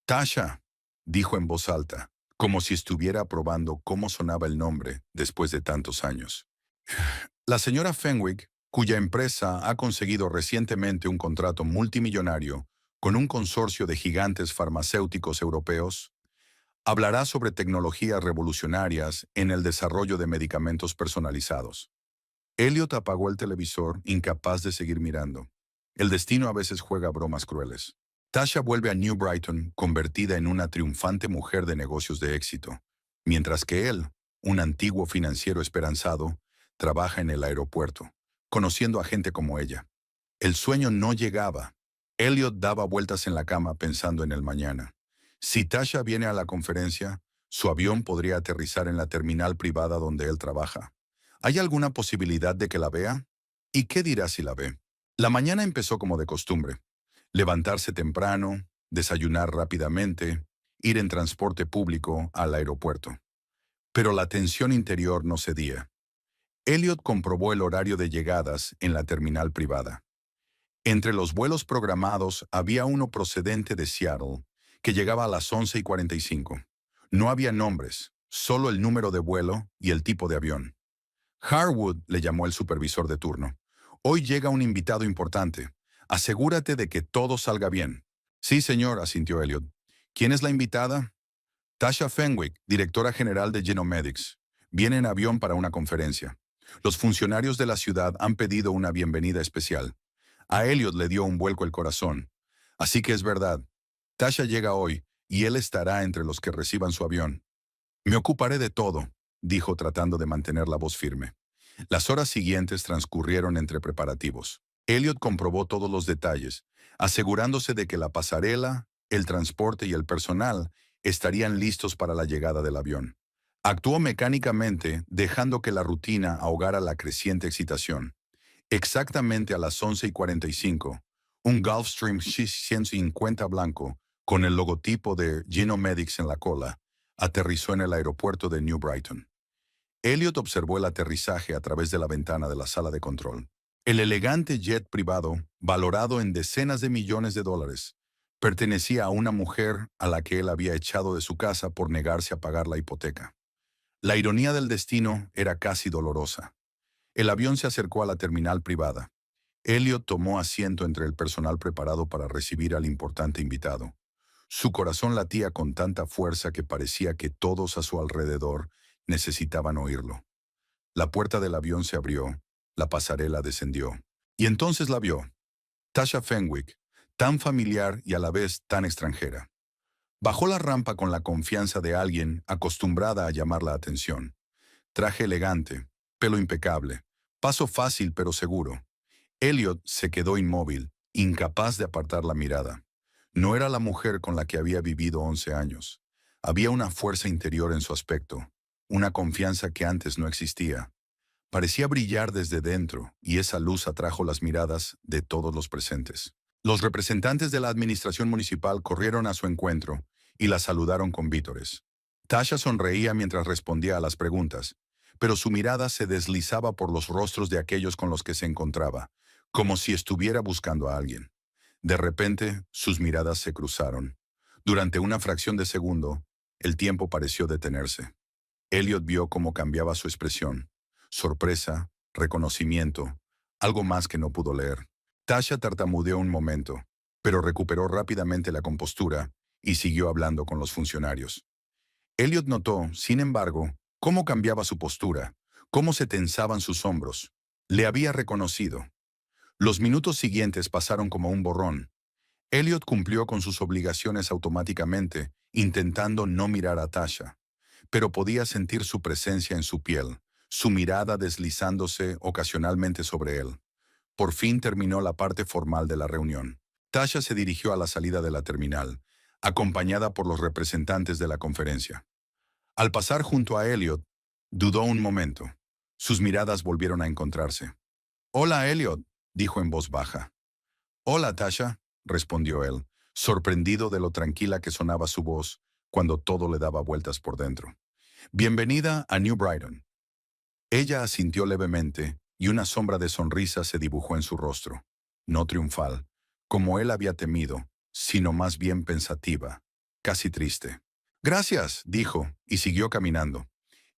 Tasha, dijo en voz alta, como si estuviera probando cómo sonaba el nombre después de tantos años. La señora Fenwick, cuya empresa ha conseguido recientemente un contrato multimillonario con un consorcio de gigantes farmacéuticos europeos, hablará sobre tecnologías revolucionarias en el desarrollo de medicamentos personalizados. Elliot apagó el televisor, incapaz de seguir mirando. El destino a veces juega bromas crueles. Tasha vuelve a New Brighton convertida en una triunfante mujer de negocios de éxito, mientras que él, un antiguo financiero esperanzado, trabaja en el aeropuerto, conociendo a gente como ella. El sueño no llegaba. Elliot daba vueltas en la cama pensando en el mañana. Si Tasha viene a la conferencia, su avión podría aterrizar en la terminal privada donde él trabaja. ¿Hay alguna posibilidad de que la vea? ¿Y qué dirá si la ve? La mañana empezó como de costumbre. Levantarse temprano, desayunar rápidamente, ir en transporte público al aeropuerto. Pero la tensión interior no cedía. Elliot comprobó el horario de llegadas en la terminal privada. Entre los vuelos programados había uno procedente de Seattle, que llegaba a las 11:45. No había nombres, solo el número de vuelo y el tipo de avión. Harwood, le llamó el supervisor de turno. Hoy llega un invitado importante. Asegúrate de que todo salga bien. Sí, señor, asintió Elliot. ¿Quién es la invitada? Tasha Fenwick, directora general de Genomedics. Viene en avión para una conferencia. Los funcionarios de la ciudad han pedido una bienvenida especial. A Elliot le dio un vuelco el corazón. Así que es verdad. Tasha llega hoy, y él estará entre los que reciban su avión. Me ocuparé de todo, dijo tratando de mantener la voz firme. Las horas siguientes transcurrieron entre preparativos. Elliot comprobó todos los detalles, asegurándose de que la pasarela, el transporte y el personal estarían listos para la llegada del avión. Actuó mecánicamente, dejando que la rutina ahogara la creciente excitación. Exactamente a las 11:45, un Gulfstream 150 blanco, con el logotipo de Genomedics en la cola, aterrizó en el aeropuerto de New Brighton. Elliot observó el aterrizaje a través de la ventana de la sala de control. El elegante jet privado, valorado en decenas de millones de dólares, pertenecía a una mujer a la que él había echado de su casa por negarse a pagar la hipoteca. La ironía del destino era casi dolorosa. El avión se acercó a la terminal privada. Elliot tomó asiento entre el personal preparado para recibir al importante invitado. Su corazón latía con tanta fuerza que parecía que todos a su alrededor necesitaban oírlo. La puerta del avión se abrió, la pasarela descendió. Y entonces la vio. Tasha Fenwick, tan familiar y a la vez tan extranjera. Bajó la rampa con la confianza de alguien acostumbrada a llamar la atención. Traje elegante, pelo impecable, paso fácil pero seguro. Elliot se quedó inmóvil, incapaz de apartar la mirada. No era la mujer con la que había vivido 11 años. Había una fuerza interior en su aspecto, una confianza que antes no existía. Parecía brillar desde dentro, y esa luz atrajo las miradas de todos los presentes. Los representantes de la administración municipal corrieron a su encuentro y la saludaron con vítores. Tasha sonreía mientras respondía a las preguntas, pero su mirada se deslizaba por los rostros de aquellos con los que se encontraba, como si estuviera buscando a alguien. De repente, sus miradas se cruzaron. Durante una fracción de segundo, el tiempo pareció detenerse. Elliot vio cómo cambiaba su expresión. Sorpresa, reconocimiento, algo más que no pudo leer. Tasha tartamudeó un momento, pero recuperó rápidamente la compostura y siguió hablando con los funcionarios. Elliot notó, sin embargo, cómo cambiaba su postura, cómo se tensaban sus hombros. Le había reconocido. Los minutos siguientes pasaron como un borrón. Elliot cumplió con sus obligaciones automáticamente, intentando no mirar a Tasha, pero podía sentir su presencia en su piel, su mirada deslizándose ocasionalmente sobre él. Por fin terminó la parte formal de la reunión. Tasha se dirigió a la salida de la terminal, acompañada por los representantes de la conferencia. Al pasar junto a Elliot, dudó un momento. Sus miradas volvieron a encontrarse. «Hola, Elliot», dijo en voz baja. «Hola, Tasha», respondió él, sorprendido de lo tranquila que sonaba su voz cuando todo le daba vueltas por dentro. «Bienvenida a New Brighton». Ella asintió levemente y una sombra de sonrisa se dibujó en su rostro, no triunfal, como él había temido, sino más bien pensativa, casi triste. «Gracias», dijo, y siguió caminando.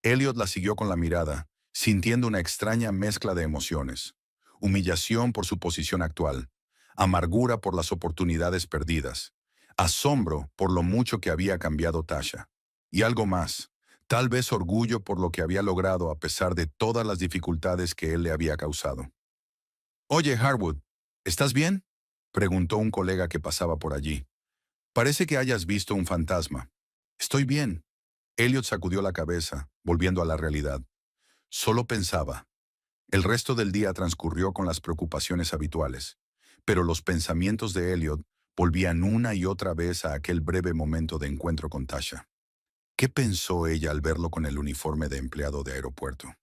Elliot la siguió con la mirada, sintiendo una extraña mezcla de emociones. Humillación por su posición actual, amargura por las oportunidades perdidas, asombro por lo mucho que había cambiado Tasha. Y algo más, tal vez orgullo por lo que había logrado a pesar de todas las dificultades que él le había causado. «Oye, Harwood, ¿estás bien?», preguntó un colega que pasaba por allí. «Parece que hayas visto un fantasma». «Estoy bien». Elliot sacudió la cabeza, volviendo a la realidad. Solo pensaba. El resto del día transcurrió con las preocupaciones habituales, pero los pensamientos de Elliot volvían una y otra vez a aquel breve momento de encuentro con Tasha. ¿Qué pensó ella al verlo con el uniforme de empleado de aeropuerto?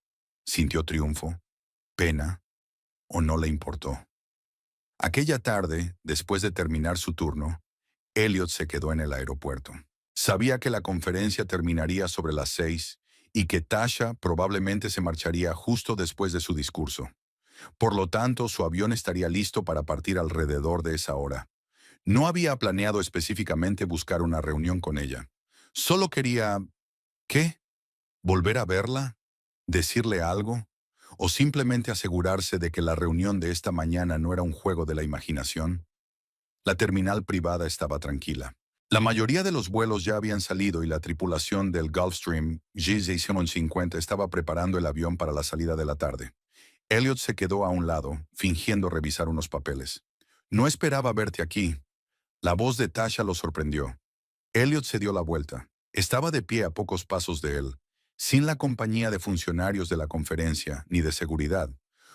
¿Sintió triunfo? ¿Pena? ¿O no le importó? Aquella tarde, después de terminar su turno, Elliot se quedó en el aeropuerto. Sabía que la conferencia terminaría sobre las 6 y que Tasha probablemente se marcharía justo después de su discurso. Por lo tanto, su avión estaría listo para partir alrededor de esa hora. No había planeado específicamente buscar una reunión con ella. Solo quería... ¿qué? ¿Volver a verla? ¿Decirle algo? ¿O simplemente asegurarse de que la reunión de esta mañana no era un juego de la imaginación? La terminal privada estaba tranquila. La mayoría de los vuelos ya habían salido y la tripulación del Gulfstream GZ-50 estaba preparando el avión para la salida de la tarde. Elliot se quedó a un lado, fingiendo revisar unos papeles. «No esperaba verte aquí». La voz de Tasha lo sorprendió. Elliot se dio la vuelta. Estaba de pie a pocos pasos de él, sin la compañía de funcionarios de la conferencia ni de seguridad,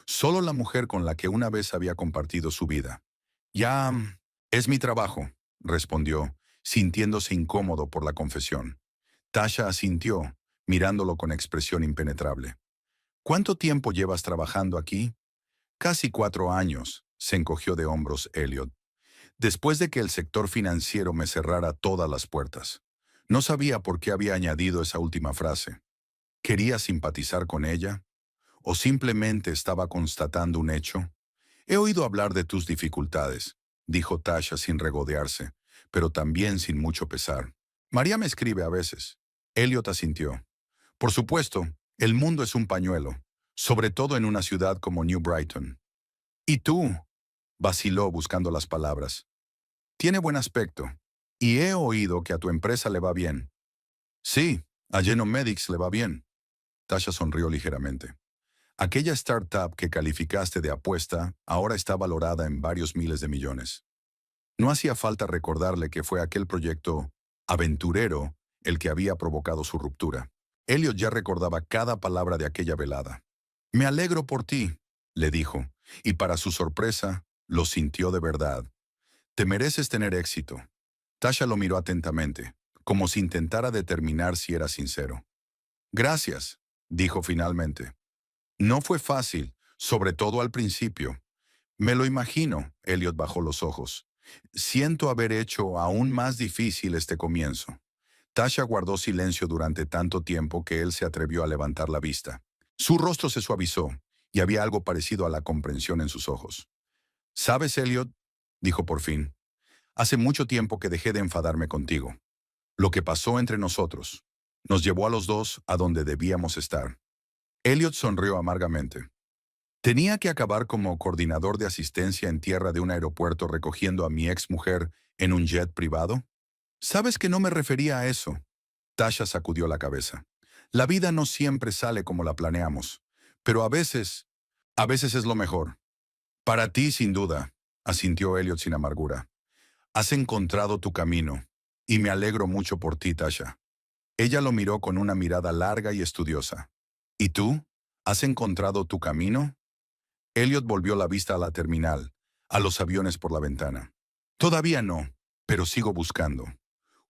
solo la mujer con la que una vez había compartido su vida. «Ya, es mi trabajo», respondió, sintiéndose incómodo por la confesión. Tasha asintió, mirándolo con expresión impenetrable. «¿Cuánto tiempo llevas trabajando aquí?» «Casi 4 años», se encogió de hombros Elliot. «Después de que el sector financiero me cerrara todas las puertas». No sabía por qué había añadido esa última frase. ¿Quería simpatizar con ella? ¿O simplemente estaba constatando un hecho? «He oído hablar de tus dificultades», dijo Tasha sin regodearse, pero también sin mucho pesar. «María me escribe a veces». Elliot asintió. «Por supuesto, el mundo es un pañuelo, sobre todo en una ciudad como New Brighton». «¿Y tú?», vaciló buscando las palabras. «Tiene buen aspecto. Y he oído que a tu empresa le va bien». «Sí, a Genomedics le va bien». Tasha sonrió ligeramente. «Aquella startup que calificaste de apuesta ahora está valorada en varios miles de millones». No hacía falta recordarle que fue aquel proyecto aventurero el que había provocado su ruptura. Elliot ya recordaba cada palabra de aquella velada. «Me alegro por ti», le dijo, y para su sorpresa, lo sintió de verdad. «Te mereces tener éxito». Tasha lo miró atentamente. como si intentara determinar si era sincero. Gracias, dijo finalmente. No fue fácil, sobre todo al principio. Me lo imagino, Elliot bajó los ojos. Siento haber hecho aún más difícil este comienzo. Tasha guardó silencio durante tanto tiempo que él se atrevió a levantar la vista. Su rostro se suavizó y había algo parecido a la comprensión en sus ojos. ¿Sabes, Elliot?, dijo por fin. Hace mucho tiempo que dejé de enfadarme contigo. Lo que pasó entre nosotros nos llevó a los dos a donde debíamos estar. Elliot sonrió amargamente. ¿Tenía que acabar como coordinador de asistencia en tierra de un aeropuerto recogiendo a mi ex mujer en un jet privado? ¿Sabes que no me refería a eso? Tasha sacudió la cabeza. La vida no siempre sale como la planeamos, pero a veces es lo mejor. Para ti, sin duda, asintió Elliot sin amargura. Has encontrado tu camino, y me alegro mucho por ti, Tasha. Ella lo miró con una mirada larga y estudiosa. ¿Y tú? ¿Has encontrado tu camino? Elliot volvió la vista a la terminal, a los aviones por la ventana. Todavía no, pero sigo buscando.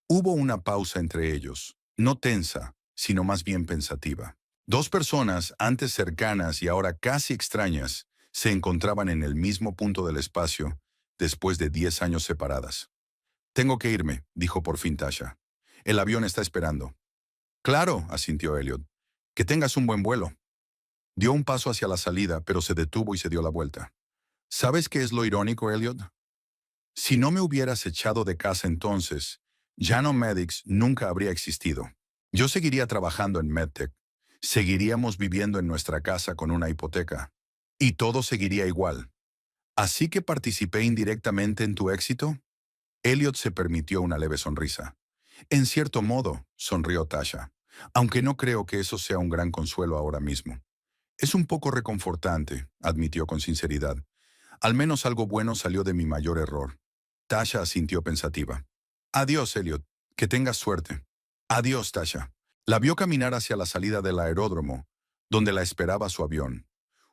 Hubo una pausa entre ellos, no tensa, sino más bien pensativa. Dos personas, antes cercanas y ahora casi extrañas, se encontraban en el mismo punto del espacio, después de 10 años separadas. Tengo que irme, dijo por fin Tasha. El avión está esperando. Claro, asintió Elliot. Que tengas un buen vuelo. Dio un paso hacia la salida, pero se detuvo y se dio la vuelta. ¿Sabes qué es lo irónico, Elliot? Si no me hubieras echado de casa entonces, Janomedics nunca habría existido. Yo seguiría trabajando en MedTech. Seguiríamos viviendo en nuestra casa con una hipoteca. Y todo seguiría igual. ¿Así que participé indirectamente en tu éxito? Elliot se permitió una leve sonrisa. En cierto modo, sonrió Tasha, aunque no creo que eso sea un gran consuelo ahora mismo. Es un poco reconfortante, admitió con sinceridad. Al menos algo bueno salió de mi mayor error. Tasha asintió pensativa. Adiós, Elliot. Que tengas suerte. Adiós, Tasha. La vio caminar hacia la salida del aeródromo, donde la esperaba su avión.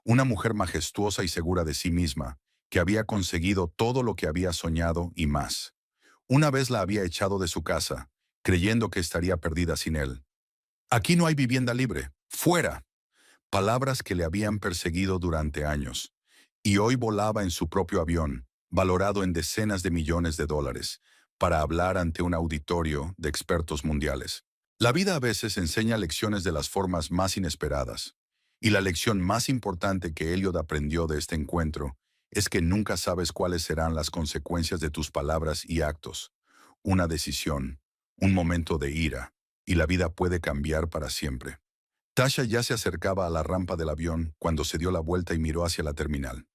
Una mujer majestuosa y segura de sí misma, que había conseguido todo lo que había soñado y más. Una vez la había echado de su casa, creyendo que estaría perdida sin él. Aquí no hay vivienda libre. ¡Fuera! Palabras que le habían perseguido durante años. Y hoy volaba en su propio avión, valorado en decenas de millones de dólares, para hablar ante un auditorio de expertos mundiales. La vida a veces enseña lecciones de las formas más inesperadas. Y la lección más importante que Elliot aprendió de este encuentro es que nunca sabes cuáles serán las consecuencias de tus palabras y actos. Una decisión, un momento de ira, y la vida puede cambiar para siempre. Tasha ya se acercaba a la rampa del avión cuando se dio la vuelta y miró hacia la terminal.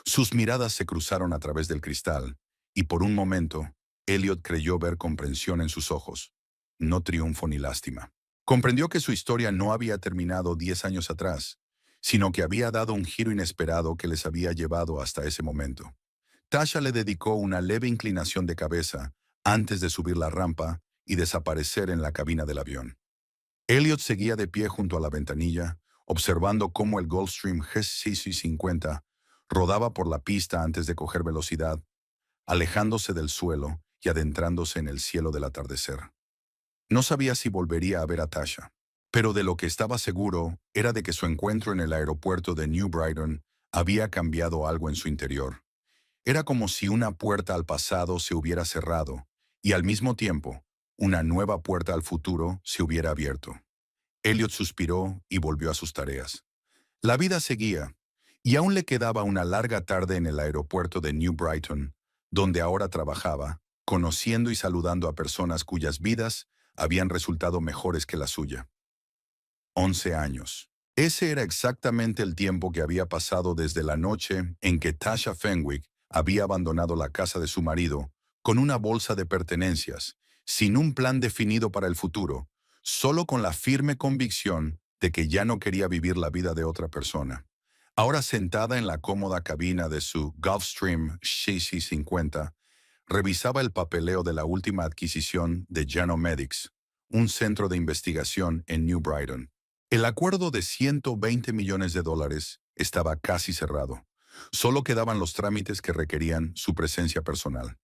Sus miradas se cruzaron a través del cristal, y por un momento, Elliot creyó ver comprensión en sus ojos, no triunfo ni lástima. Comprendió que su historia no había terminado 10 años atrás, sino que había dado un giro inesperado que les había llevado hasta ese momento. Tasha le dedicó una leve inclinación de cabeza antes de subir la rampa y desaparecer en la cabina del avión. Elliot seguía de pie junto a la ventanilla, observando cómo el Gulfstream GC50 rodaba por la pista antes de coger velocidad, alejándose del suelo y adentrándose en el cielo del atardecer. No sabía si volvería a ver a Tasha, pero de lo que estaba seguro era de que su encuentro en el aeropuerto de New Brighton había cambiado algo en su interior. Era como si una puerta al pasado se hubiera cerrado y al mismo tiempo una nueva puerta al futuro se hubiera abierto. Elliot suspiró y volvió a sus tareas. La vida seguía, y aún le quedaba una larga tarde en el aeropuerto de New Brighton, donde ahora trabajaba, conociendo y saludando a personas cuyas vidas habían resultado mejores que la suya. 11 años. Ese era exactamente el tiempo que había pasado desde la noche en que Tasha Fenwick había abandonado la casa de su marido con una bolsa de pertenencias, sin un plan definido para el futuro, solo con la firme convicción de que ya no quería vivir la vida de otra persona. Ahora sentada en la cómoda cabina de su Gulfstream GC50, revisaba el papeleo de la última adquisición de Janomedics, un centro de investigación en New Brighton. El acuerdo de $120 millones estaba casi cerrado. Solo quedaban los trámites que requerían su presencia personal.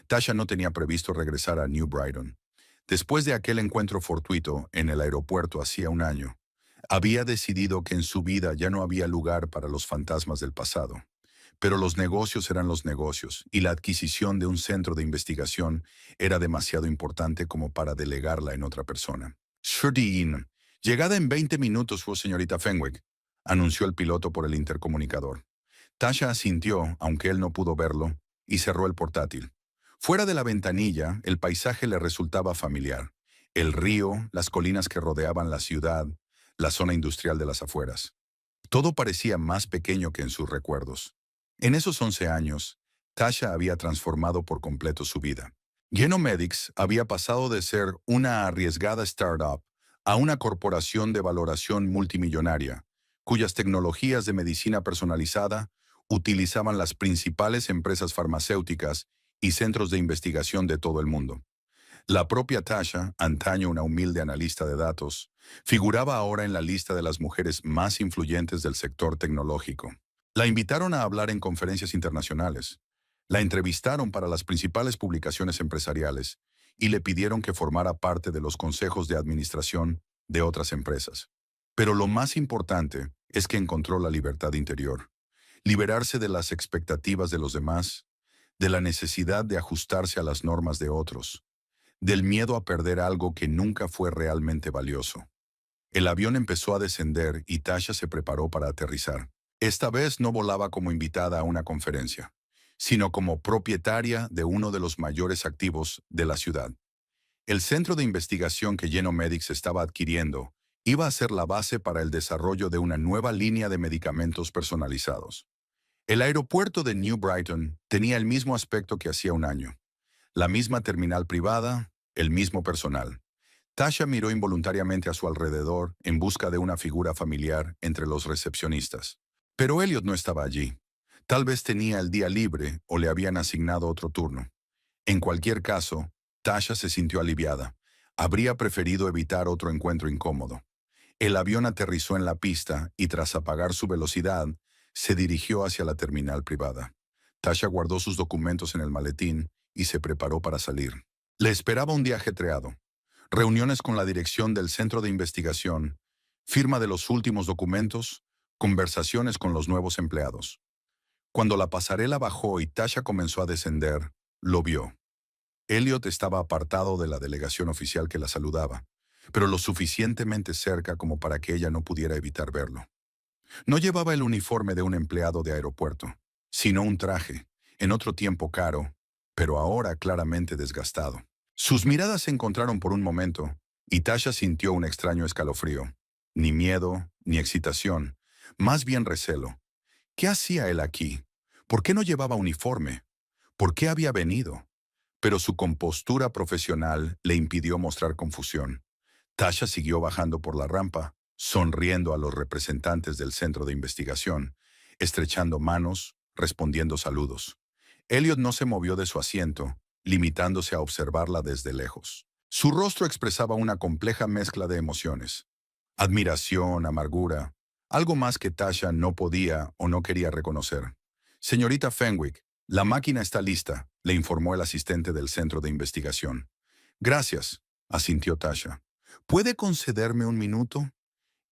Tasha no tenía previsto regresar a New Brighton. Después de aquel encuentro fortuito en el aeropuerto hacía un año, había decidido que en su vida ya no había lugar para los fantasmas del pasado. Pero los negocios eran los negocios, y la adquisición de un centro de investigación era demasiado importante como para delegarla en otra persona. Shurdin, llegada en 20 minutos, señorita Fenwick, anunció el piloto por el intercomunicador. Tasha asintió, aunque él no pudo verlo, y cerró el portátil. Fuera de la ventanilla, el paisaje le resultaba familiar. El río, las colinas que rodeaban la ciudad, la zona industrial de las afueras. Todo parecía más pequeño que en sus recuerdos. En esos 11 años, Tasha había transformado por completo su vida. Genomedics había pasado de ser una arriesgada startup a una corporación de valoración multimillonaria, cuyas tecnologías de medicina personalizada utilizaban las principales empresas farmacéuticas y centros de investigación de todo el mundo. La propia Tasha, antaño una humilde analista de datos, figuraba ahora en la lista de las mujeres más influyentes del sector tecnológico. La invitaron a hablar en conferencias internacionales. La entrevistaron para las principales publicaciones empresariales y le pidieron que formara parte de los consejos de administración de otras empresas. Pero lo más importante es que encontró la libertad interior. Liberarse de las expectativas de los demás, de la necesidad de ajustarse a las normas de otros, del miedo a perder algo que nunca fue realmente valioso. El avión empezó a descender y Tasha se preparó para aterrizar. Esta vez no volaba como invitada a una conferencia, sino como propietaria de uno de los mayores activos de la ciudad. El centro de investigación que Genomedics estaba adquiriendo iba a ser la base para el desarrollo de una nueva línea de medicamentos personalizados. El aeropuerto de New Brighton tenía el mismo aspecto que hacía un año. La misma terminal privada, el mismo personal. Tasha miró involuntariamente a su alrededor en busca de una figura familiar entre los recepcionistas. Pero Elliot no estaba allí. Tal vez tenía el día libre o le habían asignado otro turno. En cualquier caso, Tasha se sintió aliviada. Habría preferido evitar otro encuentro incómodo. El avión aterrizó en la pista y tras apagar su velocidad, se dirigió hacia la terminal privada. Tasha guardó sus documentos en el maletín y se preparó para salir. Le esperaba un día ajetreado. Reuniones con la dirección del centro de investigación, firma de los últimos documentos, conversaciones con los nuevos empleados. Cuando la pasarela bajó y Tasha comenzó a descender, lo vio. Elliot estaba apartado de la delegación oficial que la saludaba, pero lo suficientemente cerca como para que ella no pudiera evitar verlo. No llevaba el uniforme de un empleado de aeropuerto, sino un traje, en otro tiempo caro, pero ahora claramente desgastado. Sus miradas se encontraron por un momento, y Tasha sintió un extraño escalofrío. Ni miedo, ni excitación, más bien recelo. ¿Qué hacía él aquí? ¿Por qué no llevaba uniforme? ¿Por qué había venido? Pero su compostura profesional le impidió mostrar confusión. Tasha siguió bajando por la rampa, sonriendo a los representantes del centro de investigación, estrechando manos, respondiendo saludos. Elliot no se movió de su asiento, limitándose a observarla desde lejos. Su rostro expresaba una compleja mezcla de emociones. Admiración, amargura, algo más que Tasha no podía o no quería reconocer. Señorita Fenwick, la máquina está lista, le informó el asistente del centro de investigación. Gracias, asintió Tasha. ¿Puede concederme un minuto?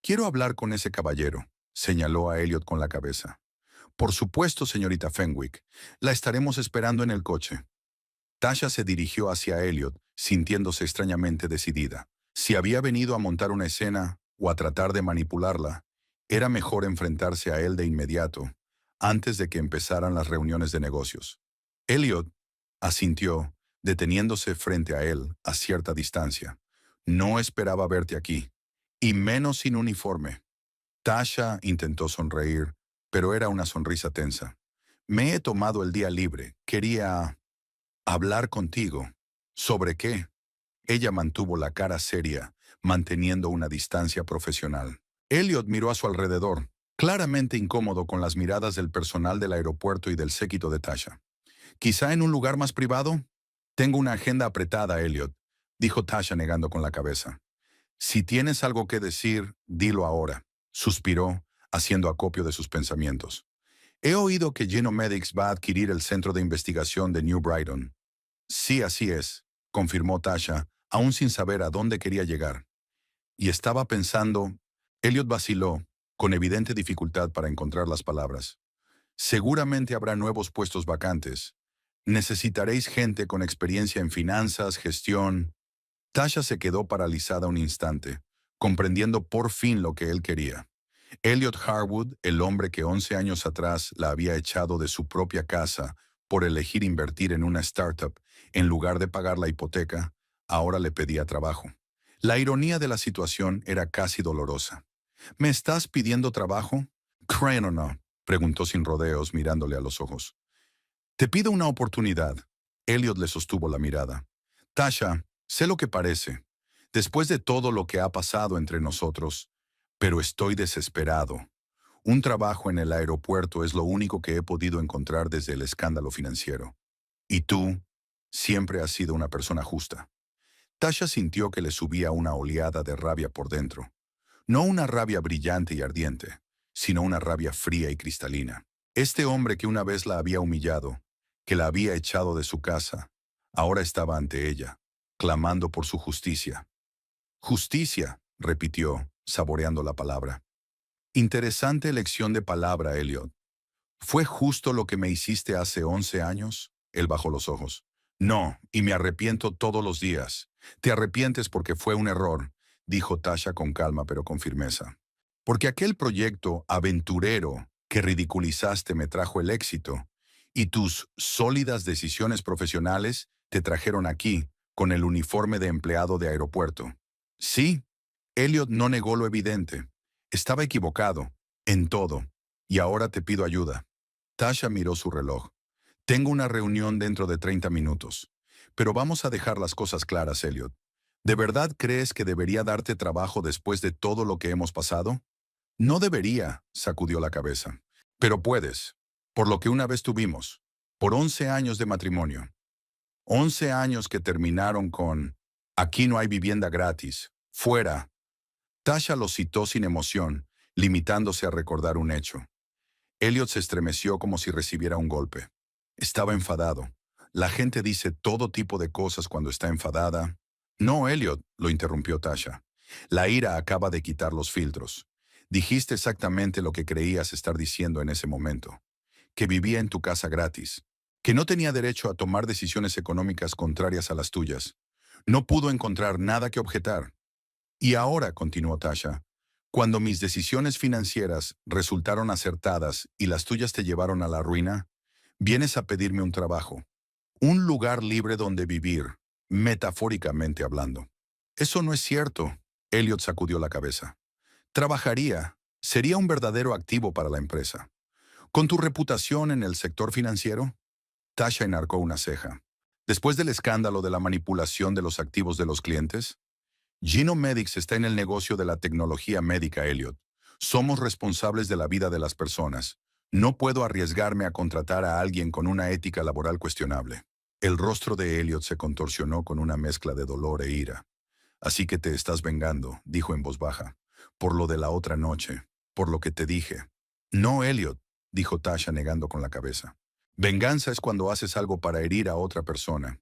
Quiero hablar con ese caballero, señaló a Elliot con la cabeza. Por supuesto, señorita Fenwick. La estaremos esperando en el coche. Tasha se dirigió hacia Elliot, sintiéndose extrañamente decidida. Si había venido a montar una escena o a tratar de manipularla, era mejor enfrentarse a él de inmediato, antes de que empezaran las reuniones de negocios. Elliot asintió, deteniéndose frente a él a cierta distancia. No esperaba verte aquí, y menos sin uniforme. Tasha intentó sonreír, pero era una sonrisa tensa. Me he tomado el día libre. Quería hablar contigo. ¿Sobre qué? Ella mantuvo la cara seria, manteniendo una distancia profesional. Elliot miró a su alrededor, claramente incómodo con las miradas del personal del aeropuerto y del séquito de Tasha. ¿Quizá en un lugar más privado? Tengo una agenda apretada, Elliot, dijo Tasha negando con la cabeza. Si tienes algo que decir, dilo ahora, suspiró, haciendo acopio de sus pensamientos. He oído que Genomedics va a adquirir el centro de investigación de New Brighton. Sí, así es, confirmó Tasha, aún sin saber a dónde quería llegar. Y estaba pensando, Elliot vaciló, con evidente dificultad para encontrar las palabras. Seguramente habrá nuevos puestos vacantes. Necesitaréis gente con experiencia en finanzas, gestión. Tasha se quedó paralizada un instante, comprendiendo por fin lo que él quería. Elliot Harwood, el hombre que 11 años atrás la había echado de su propia casa por elegir invertir en una startup en lugar de pagar la hipoteca, ahora le pedía trabajo. La ironía de la situación era casi dolorosa. ¿Me estás pidiendo trabajo? ¿Crane o no? Preguntó sin rodeos mirándole a los ojos. Te pido una oportunidad. Elliot le sostuvo la mirada. Tasha, sé lo que parece, después de todo lo que ha pasado entre nosotros, pero estoy desesperado. Un trabajo en el aeropuerto es lo único que he podido encontrar desde el escándalo financiero. Y tú, siempre has sido una persona justa. Tasha sintió que le subía una oleada de rabia por dentro. No una rabia brillante y ardiente, sino una rabia fría y cristalina. Este hombre que una vez la había humillado, que la había echado de su casa, ahora estaba ante ella, clamando por su justicia. Justicia, repitió, saboreando la palabra. Interesante elección de palabra, Elliot. ¿Fue justo lo que me hiciste hace 11 años? Él bajó los ojos. No, y me arrepiento todos los días. Te arrepientes porque fue un error, dijo Tasha con calma pero con firmeza. Porque aquel proyecto aventurero que ridiculizaste me trajo el éxito, y tus sólidas decisiones profesionales te trajeron aquí, con el uniforme de empleado de aeropuerto. Sí, Elliot no negó lo evidente. Estaba equivocado, en todo, y ahora te pido ayuda. Tasha miró su reloj. Tengo una reunión dentro de 30 minutos. Pero vamos a dejar las cosas claras, Elliot. ¿De verdad crees que debería darte trabajo después de todo lo que hemos pasado? No debería, sacudió la cabeza. Pero puedes, por lo que una vez tuvimos, por 11 años de matrimonio. 11 años que terminaron con, aquí no hay vivienda gratis, fuera. Tasha lo citó sin emoción, limitándose a recordar un hecho. Elliot se estremeció como si recibiera un golpe. Estaba enfadado. La gente dice todo tipo de cosas cuando está enfadada. No, Elliot, lo interrumpió Tasha. La ira acaba de quitar los filtros. Dijiste exactamente lo que creías estar diciendo en ese momento. Que vivía en tu casa gratis. Que no tenía derecho a tomar decisiones económicas contrarias a las tuyas. No pudo encontrar nada que objetar. Y ahora, continuó Tasha, cuando mis decisiones financieras resultaron acertadas y las tuyas te llevaron a la ruina, vienes a pedirme un trabajo, un lugar libre donde vivir, metafóricamente hablando. Eso no es cierto, Elliot sacudió la cabeza. Trabajaría, sería un verdadero activo para la empresa. ¿Con tu reputación en el sector financiero? Tasha enarcó una ceja. Después del escándalo de la manipulación de los activos de los clientes, Genomedics está en el negocio de la tecnología médica, Elliot. Somos responsables de la vida de las personas. No puedo arriesgarme a contratar a alguien con una ética laboral cuestionable. El rostro de Elliot se contorsionó con una mezcla de dolor e ira. Así que te estás vengando, dijo en voz baja, por lo de la otra noche, por lo que te dije. No, Elliot, dijo Tasha negando con la cabeza. Venganza es cuando haces algo para herir a otra persona.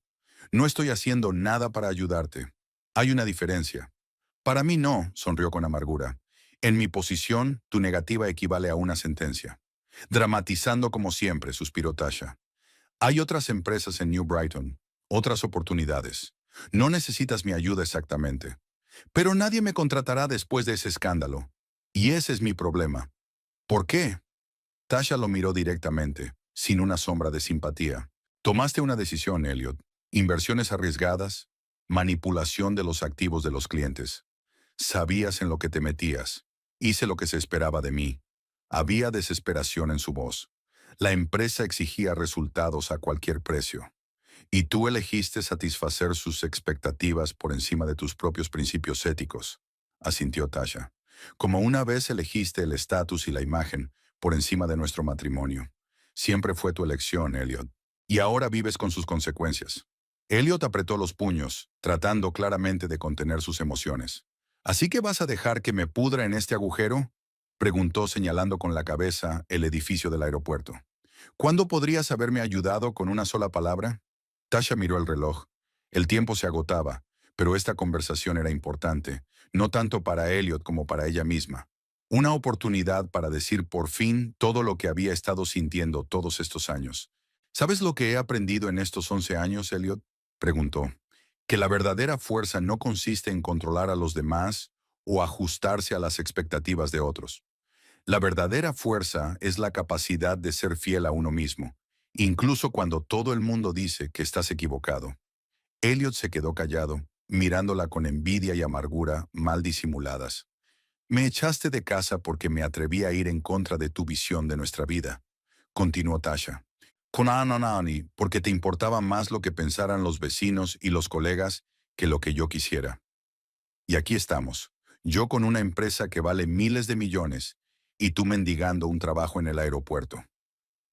No estoy haciendo nada para ayudarte. Hay una diferencia. Para mí no, sonrió con amargura. En mi posición, tu negativa equivale a una sentencia. Dramatizando como siempre, suspiró Tasha. Hay otras empresas en New Brighton, otras oportunidades. No necesitas mi ayuda exactamente. Pero nadie me contratará después de ese escándalo. Y ese es mi problema. ¿Por qué? Tasha lo miró directamente, sin una sombra de simpatía. Tomaste una decisión, Elliot. Inversiones arriesgadas, manipulación de los activos de los clientes. Sabías en lo que te metías. Hice lo que se esperaba de mí. Había desesperación en su voz. La empresa exigía resultados a cualquier precio. Y tú elegiste satisfacer sus expectativas por encima de tus propios principios éticos, asintió Tasha. Como una vez elegiste el estatus y la imagen por encima de nuestro matrimonio. Siempre fue tu elección, Elliot. Y ahora vives con sus consecuencias. Elliot apretó los puños, tratando claramente de contener sus emociones. ¿Así que vas a dejar que me pudra en este agujero? Preguntó señalando con la cabeza el edificio del aeropuerto. ¿Cuándo podrías haberme ayudado con una sola palabra? Tasha miró el reloj. El tiempo se agotaba, Pero esta conversación era importante, no tanto para Elliot como para ella misma. Una oportunidad para decir por fin todo lo que había estado sintiendo todos estos años. ¿Sabes lo que he aprendido en estos 11 años, Elliot? Preguntó. Que la verdadera fuerza no consiste en controlar a los demás o ajustarse a las expectativas de otros. La verdadera fuerza es la capacidad de ser fiel a uno mismo, incluso cuando todo el mundo dice que estás equivocado. Elliot se quedó callado, mirándola con envidia y amargura mal disimuladas. Me echaste de casa porque me atreví a ir en contra de tu visión de nuestra vida, continuó Tasha. Con Anonani, porque te importaba más lo que pensaran los vecinos y los colegas que lo que yo quisiera. Y aquí estamos, yo con una empresa que vale miles de millones y tú mendigando un trabajo en el aeropuerto.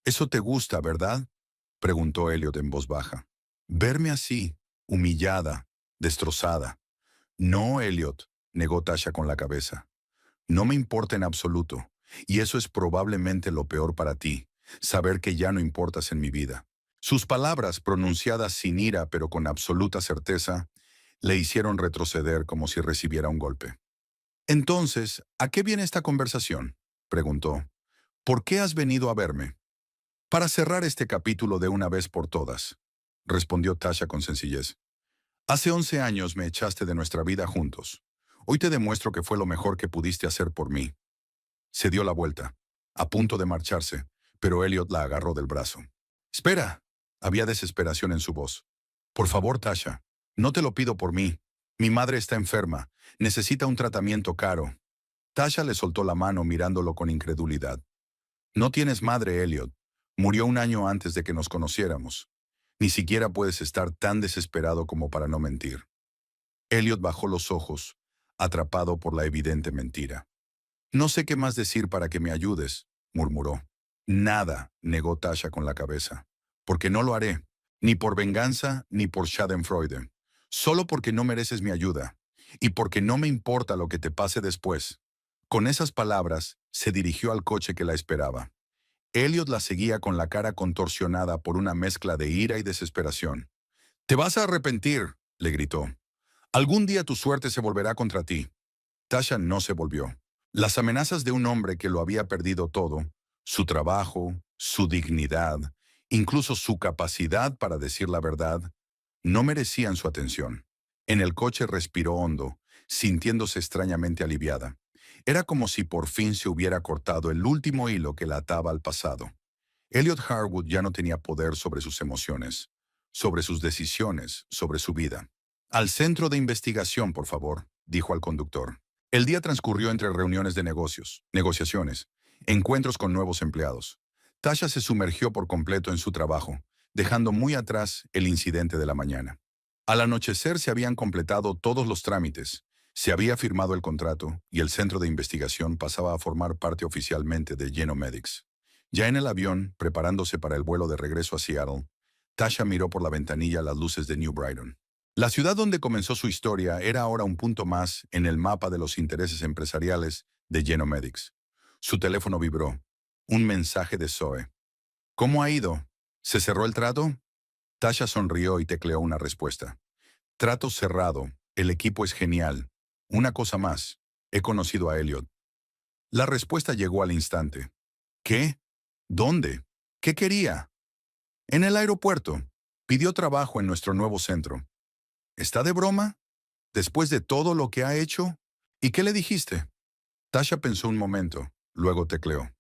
¿Eso te gusta, verdad? Preguntó Elliot en voz baja. Verme así, humillada, destrozada. No, Elliot, negó Tasha con la cabeza. No me importa en absoluto, y eso es probablemente lo peor para ti, saber que ya no importas en mi vida. Sus palabras, pronunciadas sin ira pero con absoluta certeza, le hicieron retroceder como si recibiera un golpe. Entonces, ¿a qué viene esta conversación? Preguntó. ¿Por qué has venido a verme? Para cerrar este capítulo de una vez por todas, respondió Tasha con sencillez. Hace 11 años me echaste de nuestra vida juntos. Hoy te demuestro que fue lo mejor que pudiste hacer por mí. Se dio la vuelta, a punto de marcharse, pero Elliot la agarró del brazo. Espera, había desesperación en su voz. Por favor, Tasha, no te lo pido por mí. Mi madre está enferma, necesita un tratamiento caro. Tasha le soltó la mano mirándolo con incredulidad. No tienes madre, Elliot. Murió un año antes de que nos conociéramos. Ni siquiera puedes estar tan desesperado como para no mentir. Elliot bajó los ojos, atrapado por la evidente mentira. No sé qué más decir para que me ayudes, murmuró. Nada, negó Tasha con la cabeza. Porque no lo haré, ni por venganza ni por Schadenfreude. Solo porque no mereces mi ayuda, y porque no me importa lo que te pase después. Con esas palabras, se dirigió al coche que la esperaba. Elliot la seguía con la cara contorsionada por una mezcla de ira y desesperación. «Te vas a arrepentir», le gritó. «Algún día tu suerte se volverá contra ti». Tasha no se volvió. Las amenazas de un hombre que lo había perdido todo, su trabajo, su dignidad, incluso su capacidad para decir la verdad, no merecían su atención. En el coche respiró hondo, sintiéndose extrañamente aliviada. Era como si por fin se hubiera cortado el último hilo que la ataba al pasado. Elliot Harwood ya no tenía poder sobre sus emociones, sobre sus decisiones, sobre su vida. «Al centro de investigación, por favor», dijo al conductor. El día transcurrió entre reuniones de negocios, negociaciones, encuentros con nuevos empleados. Tasha se sumergió por completo en su trabajo, dejando muy atrás el incidente de la mañana. Al anochecer se habían completado todos los trámites, se había firmado el contrato y el centro de investigación pasaba a formar parte oficialmente de Genomedics. Ya en el avión, preparándose para el vuelo de regreso a Seattle, Tasha miró por la ventanilla las luces de New Brighton. La ciudad donde comenzó su historia era ahora un punto más en el mapa de los intereses empresariales de Genomedics. Su teléfono vibró. Un mensaje de Zoe. «¿Cómo ha ido? ¿Se cerró el trato?» Tasha sonrió y tecleó una respuesta. «Trato cerrado. El equipo es genial. Una cosa más. He conocido a Elliot». La respuesta llegó al instante. «¿Qué? ¿Dónde? ¿Qué quería?» «En el aeropuerto. Pidió trabajo en nuestro nuevo centro». «¿Está de broma? ¿Después de todo lo que ha hecho? ¿Y qué le dijiste?» Tasha pensó un momento, luego tecleó.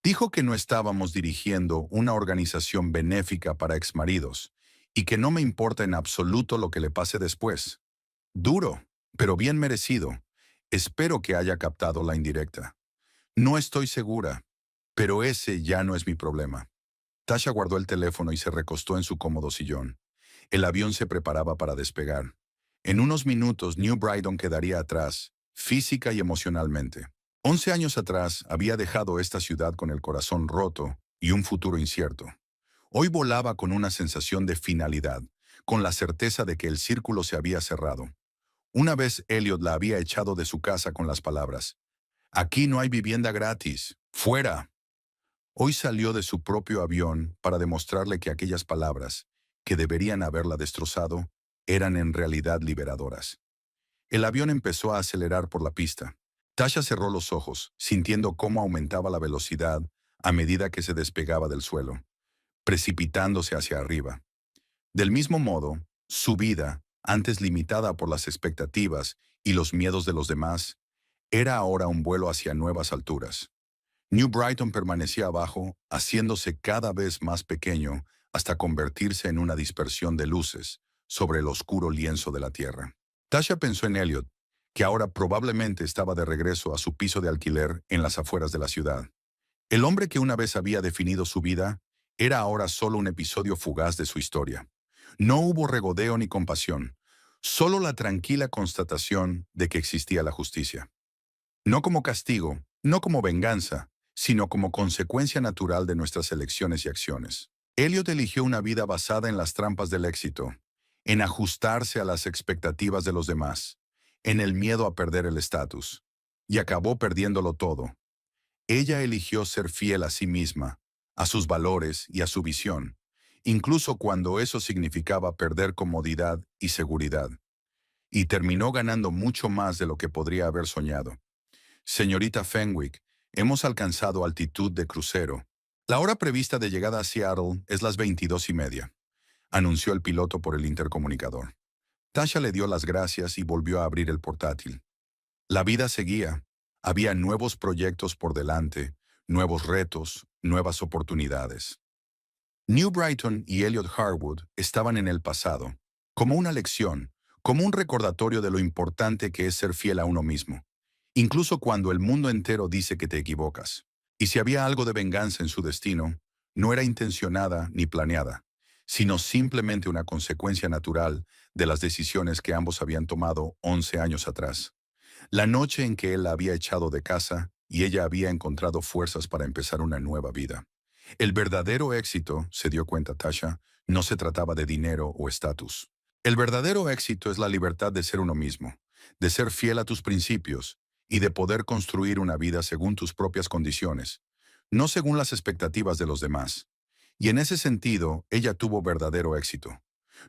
Dijo que no estábamos dirigiendo una organización benéfica para exmaridos y que no me importa en absoluto lo que le pase después. Duro, pero bien merecido. Espero que haya captado la indirecta. No estoy segura, pero ese ya no es mi problema. Tasha guardó el teléfono y se recostó en su cómodo sillón. El avión se preparaba para despegar. En unos minutos New Brighton quedaría atrás, física y emocionalmente. 11 años atrás había dejado esta ciudad con el corazón roto y un futuro incierto. Hoy volaba con una sensación de finalidad, con la certeza de que el círculo se había cerrado. Una vez Elliot la había echado de su casa con las palabras: «Aquí no hay vivienda gratis. ¡Fuera!». Hoy salió de su propio avión para demostrarle que aquellas palabras, que deberían haberla destrozado, eran en realidad liberadoras. El avión empezó a acelerar por la pista. Tasha cerró los ojos, sintiendo cómo aumentaba la velocidad a medida que se despegaba del suelo, precipitándose hacia arriba. Del mismo modo, su vida, antes limitada por las expectativas y los miedos de los demás, era ahora un vuelo hacia nuevas alturas. New Brighton permanecía abajo, haciéndose cada vez más pequeño hasta convertirse en una dispersión de luces sobre el oscuro lienzo de la tierra. Tasha pensó en Elliot, que ahora probablemente estaba de regreso a su piso de alquiler en las afueras de la ciudad. El hombre que una vez había definido su vida era ahora solo un episodio fugaz de su historia. No hubo regodeo ni compasión, solo la tranquila constatación de que existía la justicia. No como castigo, no como venganza, sino como consecuencia natural de nuestras elecciones y acciones. Elliot eligió una vida basada en las trampas del éxito, en ajustarse a las expectativas de los demás, en el miedo a perder el estatus, y acabó perdiéndolo todo. Ella eligió ser fiel a sí misma, a sus valores y a su visión, incluso cuando eso significaba perder comodidad y seguridad, y terminó ganando mucho más de lo que podría haber soñado. Señorita Fenwick, hemos alcanzado altitud de crucero. La hora prevista de llegada a Seattle es las 22:30, anunció el piloto por el intercomunicador. Tasha le dio las gracias y volvió a abrir el portátil. La vida seguía. Había nuevos proyectos por delante, nuevos retos, nuevas oportunidades. New Brighton y Elliot Harwood estaban en el pasado, como una lección, como un recordatorio de lo importante que es ser fiel a uno mismo, incluso cuando el mundo entero dice que te equivocas. Y si había algo de venganza en su destino, no era intencionada ni planeada, sino simplemente una consecuencia natural de las decisiones que ambos habían tomado 11 años atrás. La noche en que él la había echado de casa y ella había encontrado fuerzas para empezar una nueva vida. El verdadero éxito, se dio cuenta Tasha, no se trataba de dinero o estatus. El verdadero éxito es la libertad de ser uno mismo, de ser fiel a tus principios y de poder construir una vida según tus propias condiciones, no según las expectativas de los demás. Y en ese sentido, ella tuvo verdadero éxito.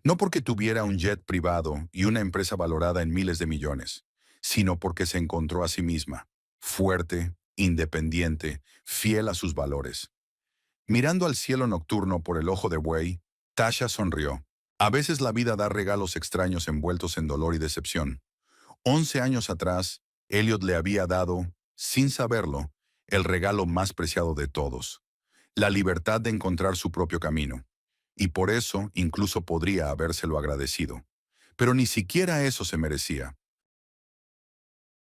No porque tuviera un jet privado y una empresa valorada en miles de millones, sino porque se encontró a sí misma, fuerte, independiente, fiel a sus valores. Mirando al cielo nocturno por el ojo de buey, Tasha sonrió. A veces la vida da regalos extraños envueltos en dolor y decepción. 11 años atrás, Elliot le había dado, sin saberlo, el regalo más preciado de todos, la libertad de encontrar su propio camino. Y por eso incluso podría habérselo agradecido. Pero ni siquiera eso se merecía.